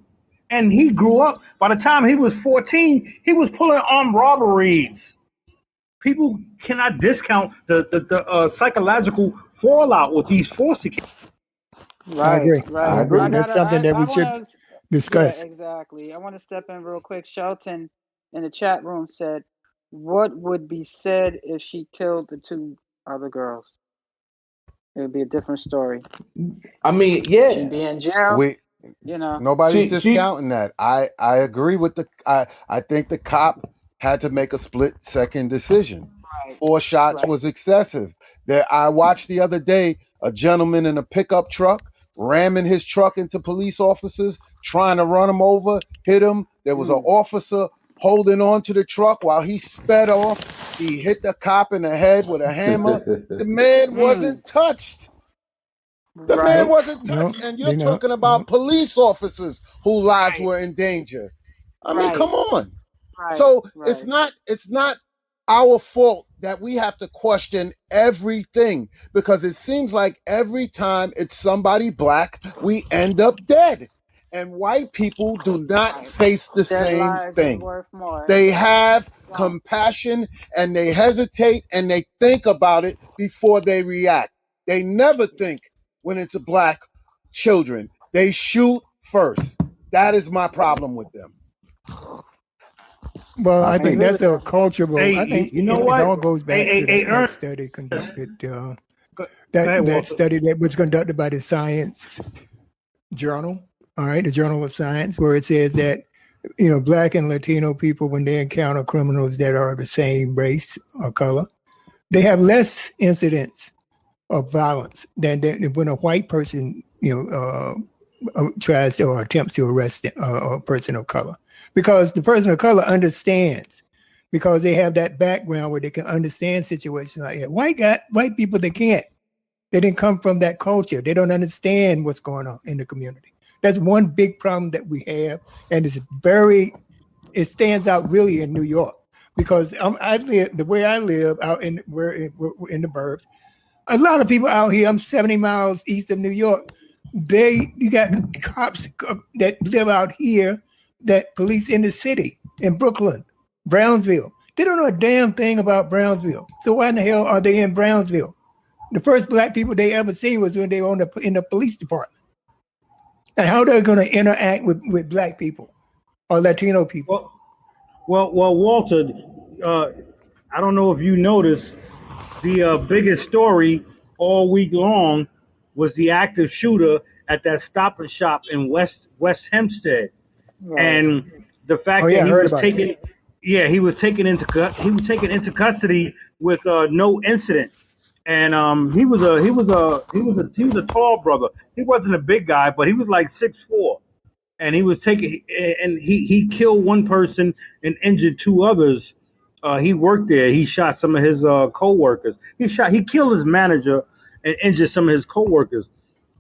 And he grew up. By the time he was 14, he was pulling armed robberies. People cannot discount the psychological fallout with these foster kids. I agree. That's something that we should discuss. Yeah, exactly. I want to step in real quick. Shelton in the chat room said, what would be said if she killed the 2 other girls? It would be a different story. I mean, She'd be in jail. Nobody's discounting that. I agree with I think the cop had to make a split-second decision. 4 shots was excessive. I watched the other day a gentleman in a pickup truck ramming his truck into police officers, trying to run him over, hit him. There was an officer holding on to the truck while he sped off. He hit the cop in the head with a hammer. The man wasn't touched. The man wasn't touched. And you're talking about police officers whose lives were in danger. I mean, come on. So it's not our fault that we have to question everything, because it seems like every time it's somebody black, we end up dead. And white people do not face the same thing. They have compassion, and they hesitate, and they think about it before they react. They never think when it's a black children. They shoot first. That is my problem with them. Well, I think that's a cultural. Hey, I think you know it what? all goes back to that study conducted. That study that was conducted by the Science Journal. All right, the Journal of Science, where it says that black and Latino people, when they encounter criminals that are the same race or color, they have less incidents of violence than when a white person tries to or attempts to arrest a person of color, because the person of color understands, because they have that background where they can understand situations like that. White people, they can't. They didn't come from that culture. They don't understand what's going on in the community. That's one big problem that we have, and it stands out really in New York, because I live the way I live out in we're in the burbs. A lot of people out here. I'm 70 miles east of New York. You got cops that live out here that police in the city, in Brooklyn, Brownsville. They don't know a damn thing about Brownsville. So why in the hell are they in Brownsville? The first black people they ever seen was when they were in the police department. And how they're going to interact with black people or Latino people? Well, Walter, I don't know if you noticed, the biggest story all week long was the active shooter at that Stop and Shop in West Hempstead, and the fact that he was taken into custody with no incident, and he was a tall brother. He wasn't a big guy, but he was like 6'4", and he was taken, and he killed one person and injured two others. He worked there. He shot some of his co-workers. He killed his manager and injured some of his co-workers.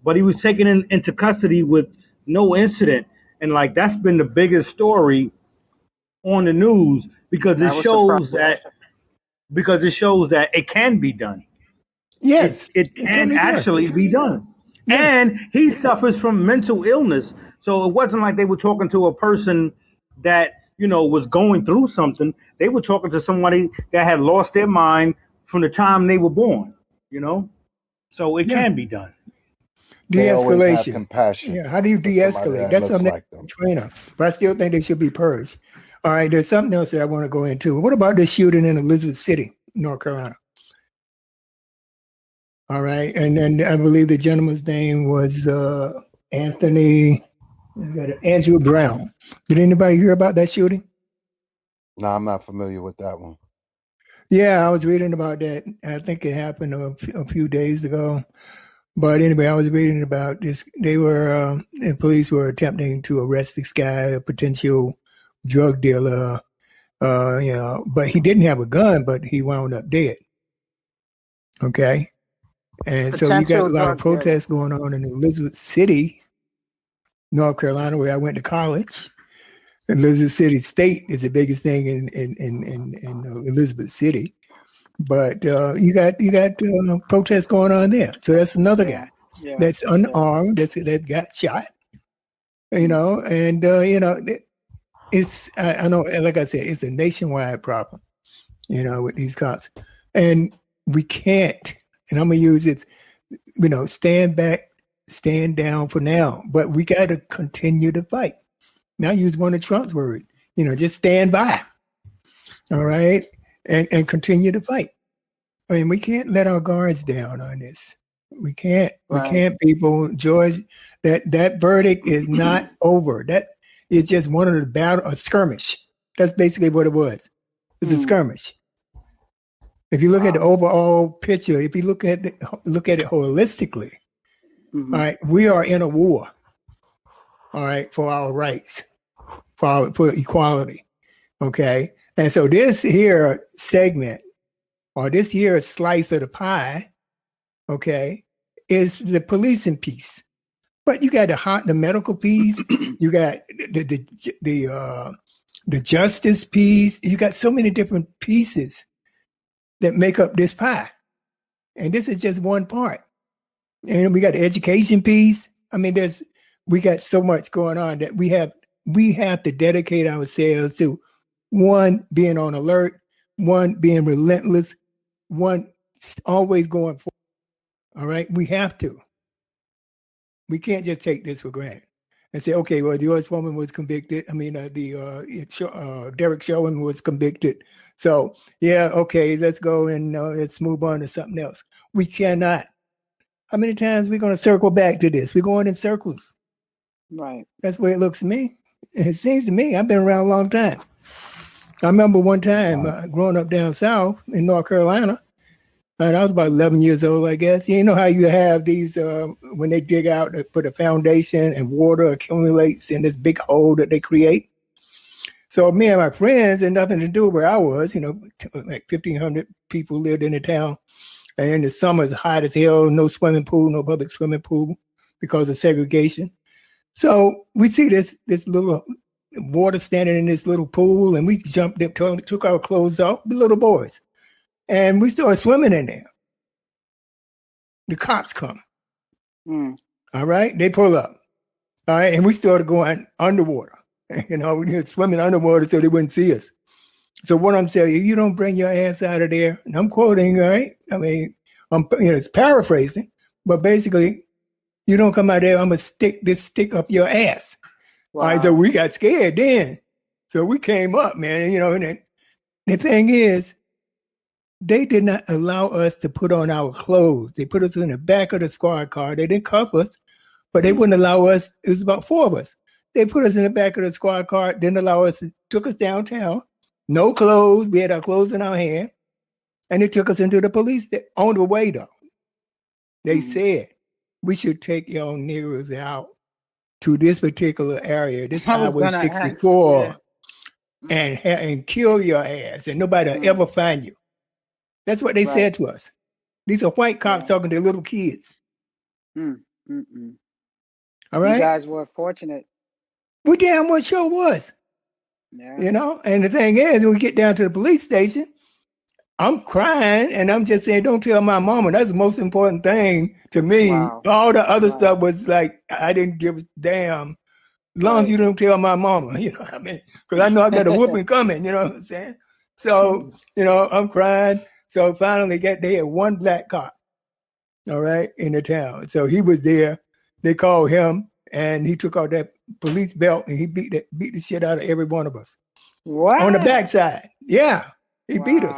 But he was taken into custody with no incident. And that's been the biggest story on the news, because it shows that it can be done. Yes. It can actually be done. Yes. And he suffers from mental illness. So it wasn't like they were talking to a person that was going through something. They were talking to somebody that had lost their mind from the time they were born, So it can be done. De-escalation. Compassion. Yeah. How do you de-escalate? That's something like trainer. But I still think they should be purged. All right. There's something else that I want to go into. What about this shooting in Elizabeth City, North Carolina? All right. And then I believe the gentleman's name was Andrew Brown. Did anybody hear about that shooting? No, I'm not familiar with that one. Yeah, I was reading about that. I think it happened a few days ago. But anyway, I was reading about this. The police were attempting to arrest this guy, a potential drug dealer, but he didn't have a gun, but he wound up dead. Okay. And so you got a lot of protests going on in Elizabeth City, North Carolina, where I went to college. Elizabeth City State is the biggest thing in Elizabeth City. But you got protests going on there. So that's another guy that's unarmed, that got shot. It's I know, like I said, it's a nationwide problem. With these cops, and we can't. And I'm gonna use it. Stand back, stand down for now. But we got to continue to fight. Now use one of Trump's words. Just stand by. All right. And continue to fight. I mean, we can't let our guards down on this. We can't. Right. We can't, people. George, that verdict is not over. That is just one of a skirmish. That's basically what it was. It's a skirmish. If you look at the overall picture, if you look at it holistically, all right, we are in a war, all right, for our rights, for equality, okay? And so this here segment, or this here slice of the pie, okay, is the policing piece. But you got the medical piece, you got the justice piece, you got so many different pieces that make up this pie. And this is just one part. And we got the education piece. I mean, we got so much going on that we have to dedicate ourselves to, one, being on alert, one, being relentless, one, always going forward. All right, we have to. We can't just take this for granted and say, okay, well, the US woman was convicted. I mean, Derrick Chauvin was convicted. So, yeah, okay, let's go and let's move on to something else. We cannot. How many times are we going to circle back to this? We're going in circles. Right. That's the way it looks to me. It seems to me, I've been around a long time. I remember one time growing up down south in North Carolina, and I was about 11 years old, I guess. You know how you have these, when they dig out, they put a foundation and water accumulates in this big hole that they create. So me and my friends had nothing to do where I was, like 1,500 people lived in the town. And in the summer, it's hot as hell, no swimming pool, no public swimming pool because of segregation. So we see this little water standing in this little pool, and we jumped up, took our clothes off, the little boys. And we started swimming in there. The cops come. All right. They pull up. All right. And we started going underwater. We were swimming underwater so they wouldn't see us. So what I'm saying, you don't bring your ass out of there. And I'm quoting, all right? I mean, it's paraphrasing, but basically, you don't come out there, I'm going to stick this stick up your ass. Wow. All right. So we got scared then. So we came up, man. And the thing is, they did not allow us to put on our clothes. They put us in the back of the squad car. They didn't cuff us, but they wouldn't allow us. It was about 4 of us. They put us in the back of the squad car, didn't allow us, took us downtown. No clothes. We had our clothes in our hand. And they took us into the police on the way, though. They said, we should take your niggers out to this particular area, this Highway 64, and kill your ass, and nobody will ever find you. That's what they said to us. These are white cops talking to little kids. All right? You guys were fortunate. We damn well sure was. Yeah. And the thing is, when we get down to the police station, I'm crying, and I'm just saying, don't tell my mama. That's the most important thing to me. Wow. All the other stuff was like, I didn't give a damn. As long as you don't tell my mama, you know what I mean? Because I know I got a whooping coming, you know what I'm saying? So, I'm crying. So finally they had one black cop, all right, in the town. So he was there. They called him, and he took out that police belt, and he beat the shit out of every one of us. What? On the backside. Yeah. He beat us.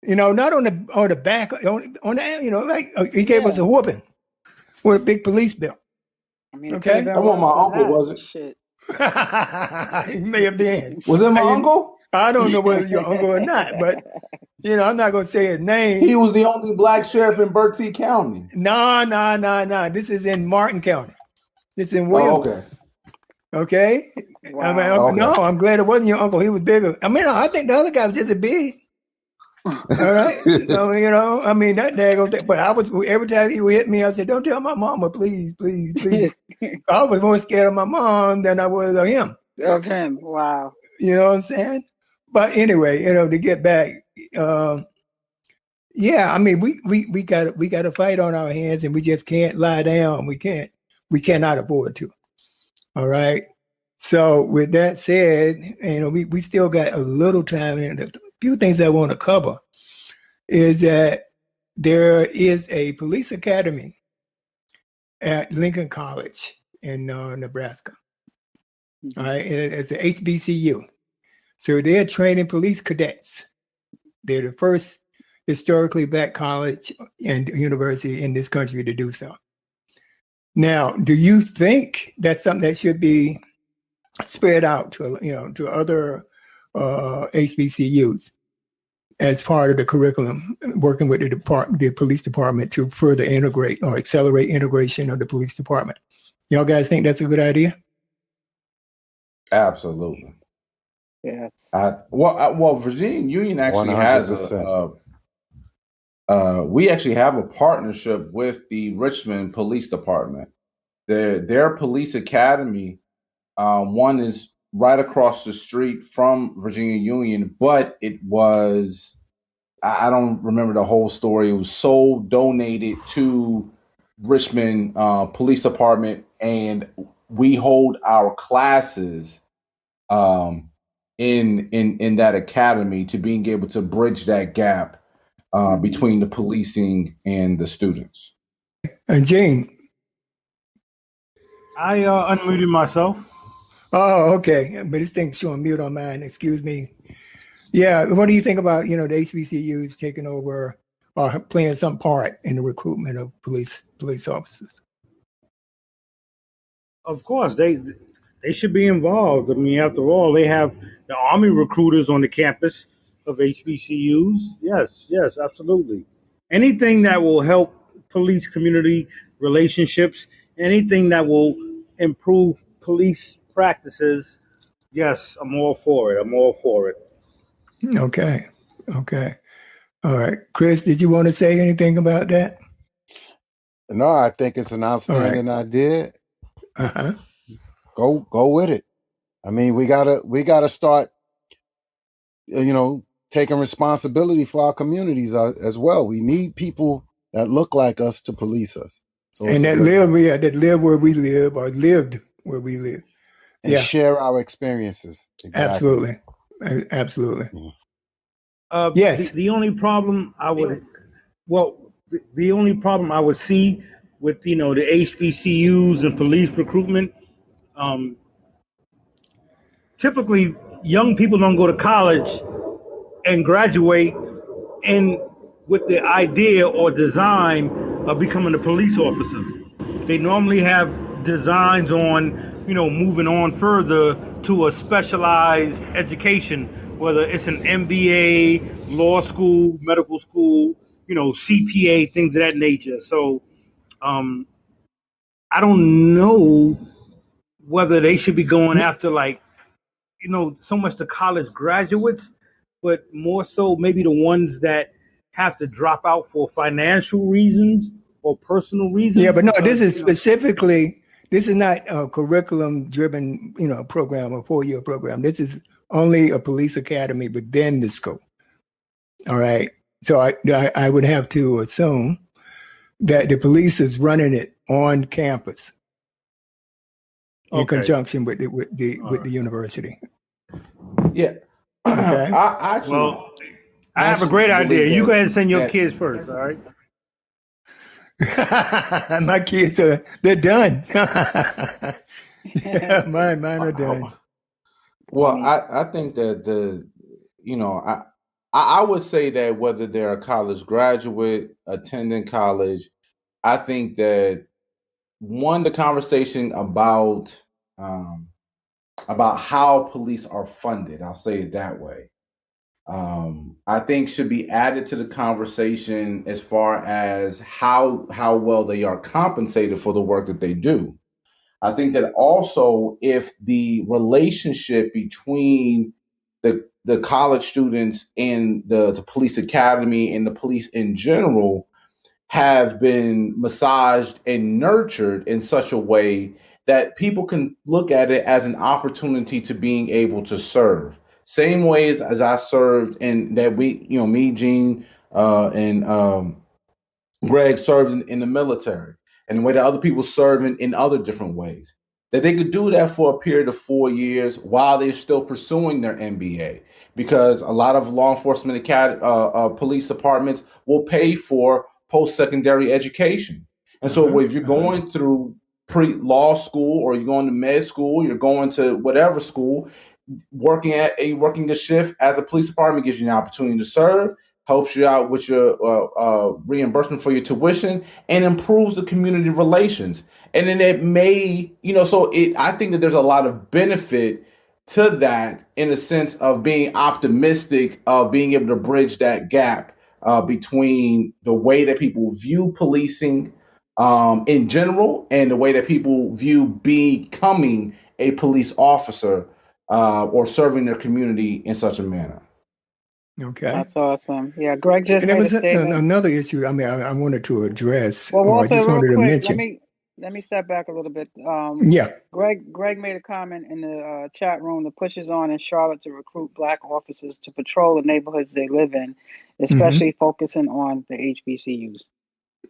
Not on the back, on the, he gave us a whooping with a big police belt. I mean, okay. That wasn't my uncle, was it? Shit. He may have been. Was it my uncle? I don't know whether your uncle or not, but I'm not gonna say his name. He was the only black sheriff in Berkeley County. No. This is in Martin County. This is in Williams. Okay. Wow. I mean, no, I'm glad it wasn't your uncle. He was bigger. I mean, I think the other guy was just as big. All right. I mean, that daggone thing. But every time he would hit me, I said, don't tell my mama, please, please, please. I was more scared of my mom than I was of him. Of him. Wow. You know what I'm saying? But anyway, to get back, I mean, we got a fight on our hands, and we just can't lie down. We cannot afford to. All right. So with that said, we still got a little time, and a few things I want to cover is that there is a police academy at Lincoln College in Nebraska. All right. And it's an HBCU. So they're training police cadets. They're the first historically black college and university in this country to do so. Now, do you think that's something that should be spread out to other HBCUs? as part of the curriculum, working with the police department to further integrate or accelerate integration of the police department. Y'all guys think that's a good idea? Absolutely. Yes. Well, Virginia Union actually has 100%. we actually have a partnership with the Richmond Police Department. Their police academy, one is right across the street from Virginia Union, but it was, I don't remember the whole story. It was so donated to Richmond Police Department, and we hold our classes in that academy to being able to bridge that gap between the policing and the students. And Gene. I unmuted myself. Oh, okay. But this thing's showing mute on mine. Excuse me. Yeah. What do you think about, the HBCUs taking over or playing some part in the recruitment of police officers? Of course, they should be involved. I mean, after all, they have the Army recruiters on the campus of HBCUs. Yes, absolutely. Anything that will help police community relationships, anything that will improve police practices, yes, I'm all for it. Okay. All right. Chris, did you want to say anything about that? No, I think it's an outstanding idea. Uh-huh. Go with it. I mean, we gotta start, taking responsibility for our communities as well. We need people that look like us to police us. So and that live where we live or lived where we live. And share our experiences. Exactly. Absolutely. Yes. The only problem I would see with the HBCUs and police recruitment, typically young people don't go to college and graduate with the idea or design of becoming a police officer. They normally have designs on, moving on further to a specialized education, whether it's an MBA, law school, medical school, CPA, things of that nature. So I don't know whether they should be going after so much the college graduates, but more so maybe the ones that have to drop out for financial reasons or personal reasons. Yeah, but no, this is not a curriculum-driven, program, a 4-year program. This is only a police academy within the scope. All right. So I would have to assume that the police is running it on campus in conjunction with the university. Yeah. Okay. I have a great idea. You go ahead and send your kids first, all right? My kids they're done. Yeah, mine are done. Well, I think that I would say that whether they're a college graduate, attending college, I think that the conversation about how police are funded, I'll say it that way, I think should be added to the conversation as far as how well they are compensated for the work that they do. I think that also if the relationship between the college students and the police academy and the police in general have been massaged and nurtured in such a way that people can look at it as an opportunity to being able to serve. Same ways as I served, and that me, Gene, and Greg served in the military, and the way that other people serve in other different ways. That they could do that for a period of 4 years while they're still pursuing their MBA, because a lot of law enforcement police departments will pay for post-secondary education. And so if you're going through pre-law school, or you're going to med school, you're going to whatever school, working the shift as a police department gives you an opportunity to serve, helps you out with your reimbursement for your tuition, and improves the community relations. And then it may, I think that there's a lot of benefit to that in a sense of being optimistic of being able to bridge that gap between the way that people view policing in general and the way that people view becoming a police officer or serving their community in such a manner. Okay. That's awesome. Yeah, Greg just And there made a was statement. another issue. I mean, I wanted to address, Well, or I Walter, just real wanted to quick, mention. let me step back a little bit. Yeah. Greg made a comment in the chat room. The push is on in Charlotte to recruit Black officers to patrol the neighborhoods they live in, especially focusing on the HBCUs.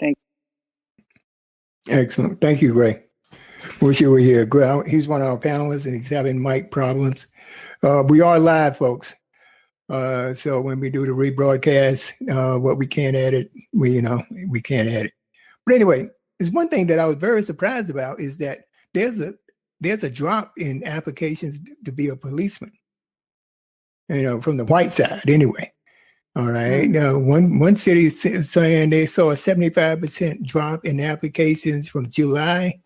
Thank you. Excellent. Thank you, Ray. Wish you were here. He's one of our panelists, and he's having mic problems. We are live, folks. So when we do the rebroadcast, what we can't edit, we can't edit. But anyway, there's one thing that I was very surprised about is that there's a drop in applications to be a policeman. From the white side, anyway. All right. Now, one city is saying they saw a 75% drop in applications from July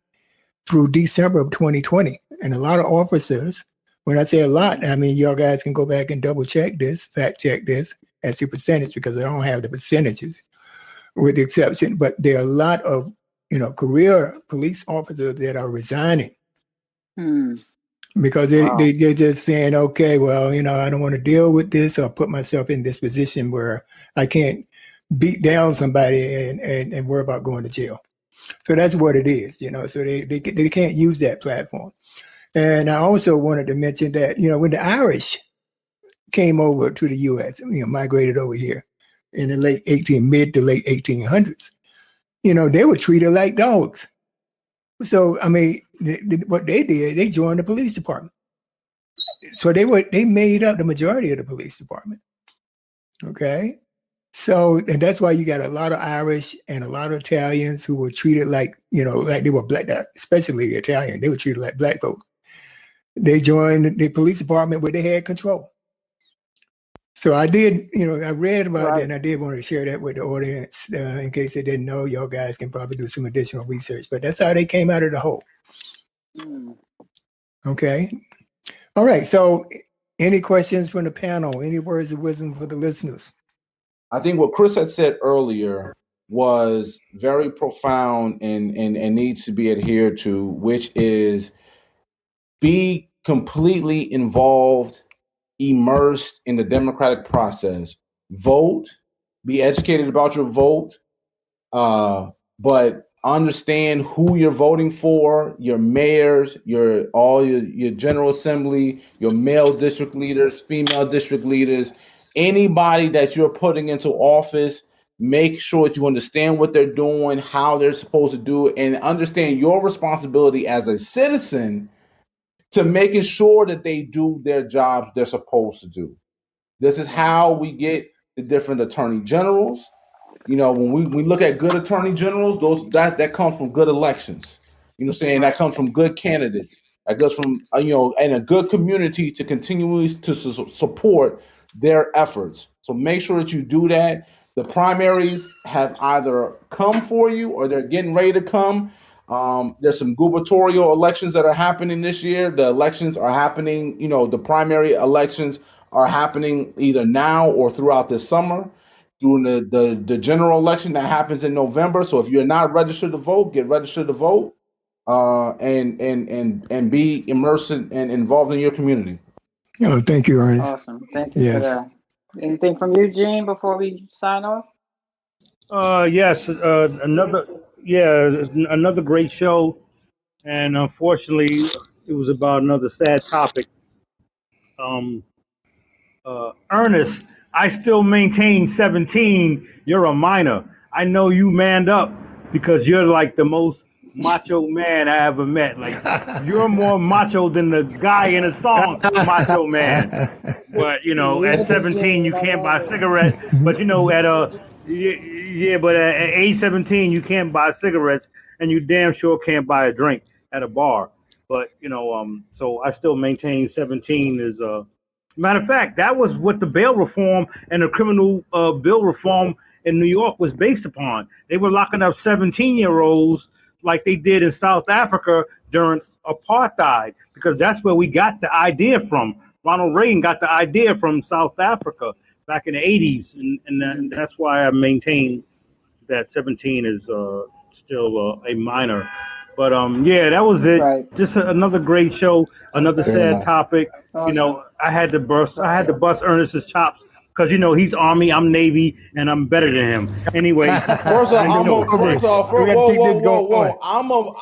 through December of 2020, and a lot of officers. When I say a lot, I mean, y'all guys can go back and double check this, fact check this as your percentage, because I don't have the percentages with the exception, but there are a lot of, career police officers that are resigning because they're just saying, okay, well, I don't want to deal with this or put myself in this position where I can't beat down somebody and worry about going to jail. So that's what it is, so they can't use that platform. And I also wanted to mention that, when the Irish came over to the U.S., migrated over here in the mid to late 1800s, they were treated like dogs. So, I mean, what they did, they joined the police department. So they made up the majority of the police department. Okay. So, and that's why you got a lot of Irish and a lot of Italians who were treated like, like they were black, especially Italian, they were treated like black folks. They joined the police department where they had control. So I did, I read about that, and I did want to share that with the audience in case they didn't know. Y'all guys can probably do some additional research, but that's how they came out of the hole. Okay. All right. So any questions from the panel? Any words of wisdom for the listeners? I think what Chris had said earlier was very profound and needs to be adhered to, which is be completely involved, immersed in the democratic process. Vote, be educated about your vote, but understand who you're voting for, your mayors, your general assembly, your male district leaders, female district leaders, anybody that you're putting into office. Make sure that you understand what they're doing, how they're supposed to do it, and understand your responsibility as a citizen to making sure that they do their jobs they're supposed to do. This is how we get the different attorney generals. When we look at good attorney generals, that comes from good elections. That comes from good candidates. That goes from and a good community to continually to support their efforts. So make sure that you do that. The primaries have either come for you or they're getting ready to come. There's some gubernatorial elections that are happening this year. The elections are happening, the primary elections are happening either now or throughout this summer. During the general election that happens in November. So if you're not registered to vote, get registered to vote, and be immersed and involved in your community. Oh, thank you, Ernest. Awesome. Thank you for that. Anything from you, Gene, before we sign off? Yes, another great show, and unfortunately, it was about another sad topic. Ernest, I still maintain 17. You're a minor. I know you manned up because you're like the most macho man I ever met. Like you're more macho than the guy in the song Macho Man. But at 17 you can't buy a cigarette. But but at age 17 you can't buy cigarettes, and you damn sure can't buy a drink at a bar. But so I still maintain 17 is matter of fact, that was what the bail reform and the criminal bill reform in New York was based upon. They were locking up 17-year-olds like they did in South Africa during apartheid, because that's where we got the idea from. Ronald Reagan got the idea from South Africa back in the 80s, and that's why I maintain that 17 is still a minor. But yeah, that was it. Right. Just another great show, another Fair sad enough. topic. Awesome. You know, I had to bust Ernest's chops because he's Army, I'm Navy, and I'm better than him. Anyway, First off, We gotta keep this going. whoa.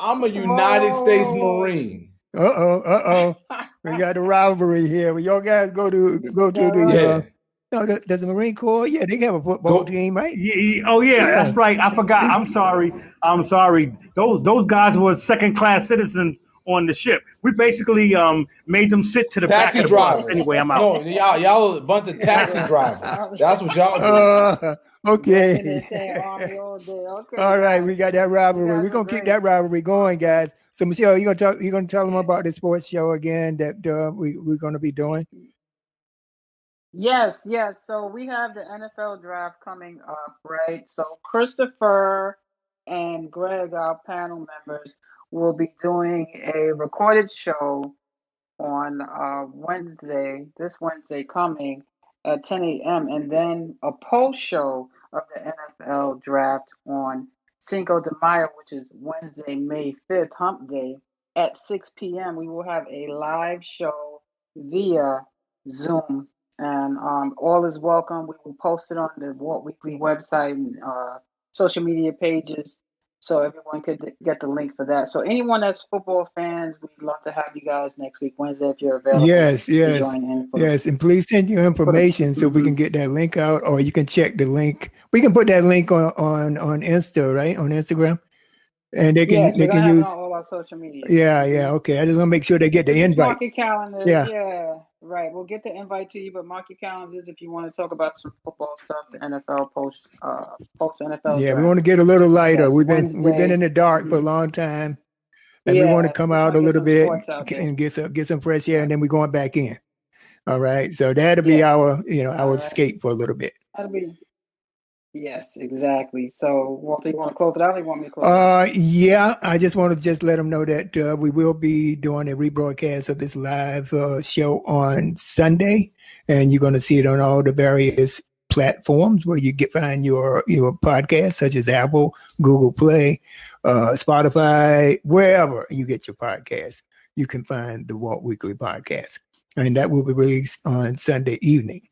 I'm a United States Marine. We got a rivalry here. When y'all guys go to the no, does the Marine Corps? Yeah, they have a football team, right? That's right. I forgot. I'm sorry. Those guys were second-class citizens on the ship. We basically made them sit to the back of the bus. Anyway, I'm out. No, y'all a bunch of taxi drivers. That's what y'all do. Okay. All right, we got that rivalry. We're gonna keep that rivalry going, guys. So Michelle, you gonna tell them about the sports show again that we're gonna be doing? Yes. So we have the NFL draft coming up, right? So Christopher and Greg, our panel members, will be doing a recorded show on this Wednesday coming at 10 a.m. and then a post show of the NFL draft on Cinco de Mayo, which is Wednesday, May 5th, Hump Day, at 6 p.m. We will have a live show via Zoom. And all is welcome. We will post it on the Walt Weekly website and social media pages, so everyone could get the link for that. So anyone that's football fans, we'd love to have you guys next week, Wednesday, if you're available. Yes. And please send your information so we can get that link out, or you can check the link. We can put that link on Insta, right? On Instagram. And they can use all our social media. Yeah. Okay. I just want to make sure they get the invite. Mark your calendar. Yeah. Right. We'll get the invite to you, but mark your calendars if you want to talk about some football stuff. The NFL post NFL. Yeah, we want to get a little lighter. We've been in the dark for a long time, and we want to come out a little bit and get some fresh air, and then we're going back in. All right. So that'll be our escape for a little bit. That'll be. Yes, exactly. So, Walter, you want to close it out, or you want me to close it out? Yeah, I just want to let them know that we will be doing a rebroadcast of this live show on Sunday, and you're going to see it on all the various platforms where you find your podcasts, such as Apple, Google Play, Spotify, wherever you get your podcasts, you can find the Walt Weekly podcast, and that will be released on Sunday evening.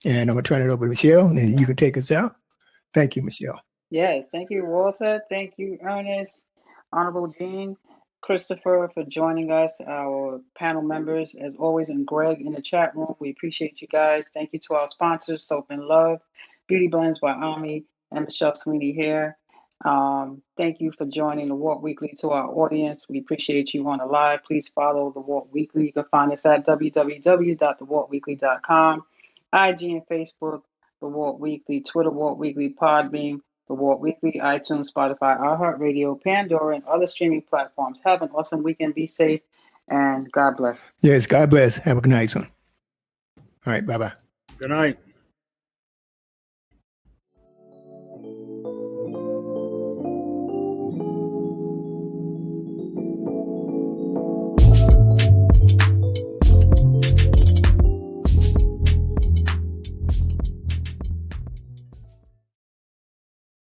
And I'm going to turn it over to Michelle, and you can take us out. Thank you, Michelle. Yes, thank you, Walter. Thank you, Ernest, Honorable Dean, Christopher, for joining us, our panel members, as always, and Greg in the chat room. We appreciate you guys. Thank you to our sponsors, Soap and Love, Beauty Blends by Ami, and Michelle Sweeney here. Thank you for joining the Walt Weekly. To our audience, we appreciate you on the live. Please follow the Walt Weekly. You can find us at www.thewaltweekly.com, IG and Facebook, The Walt Weekly, Twitter, Walt Weekly, Podbean, The Walt Weekly, iTunes, Spotify, iHeartRadio, Pandora, and other streaming platforms. Have an awesome weekend. Be safe, and God bless. Yes, God bless. Have a nice one. All right, bye-bye. Good night.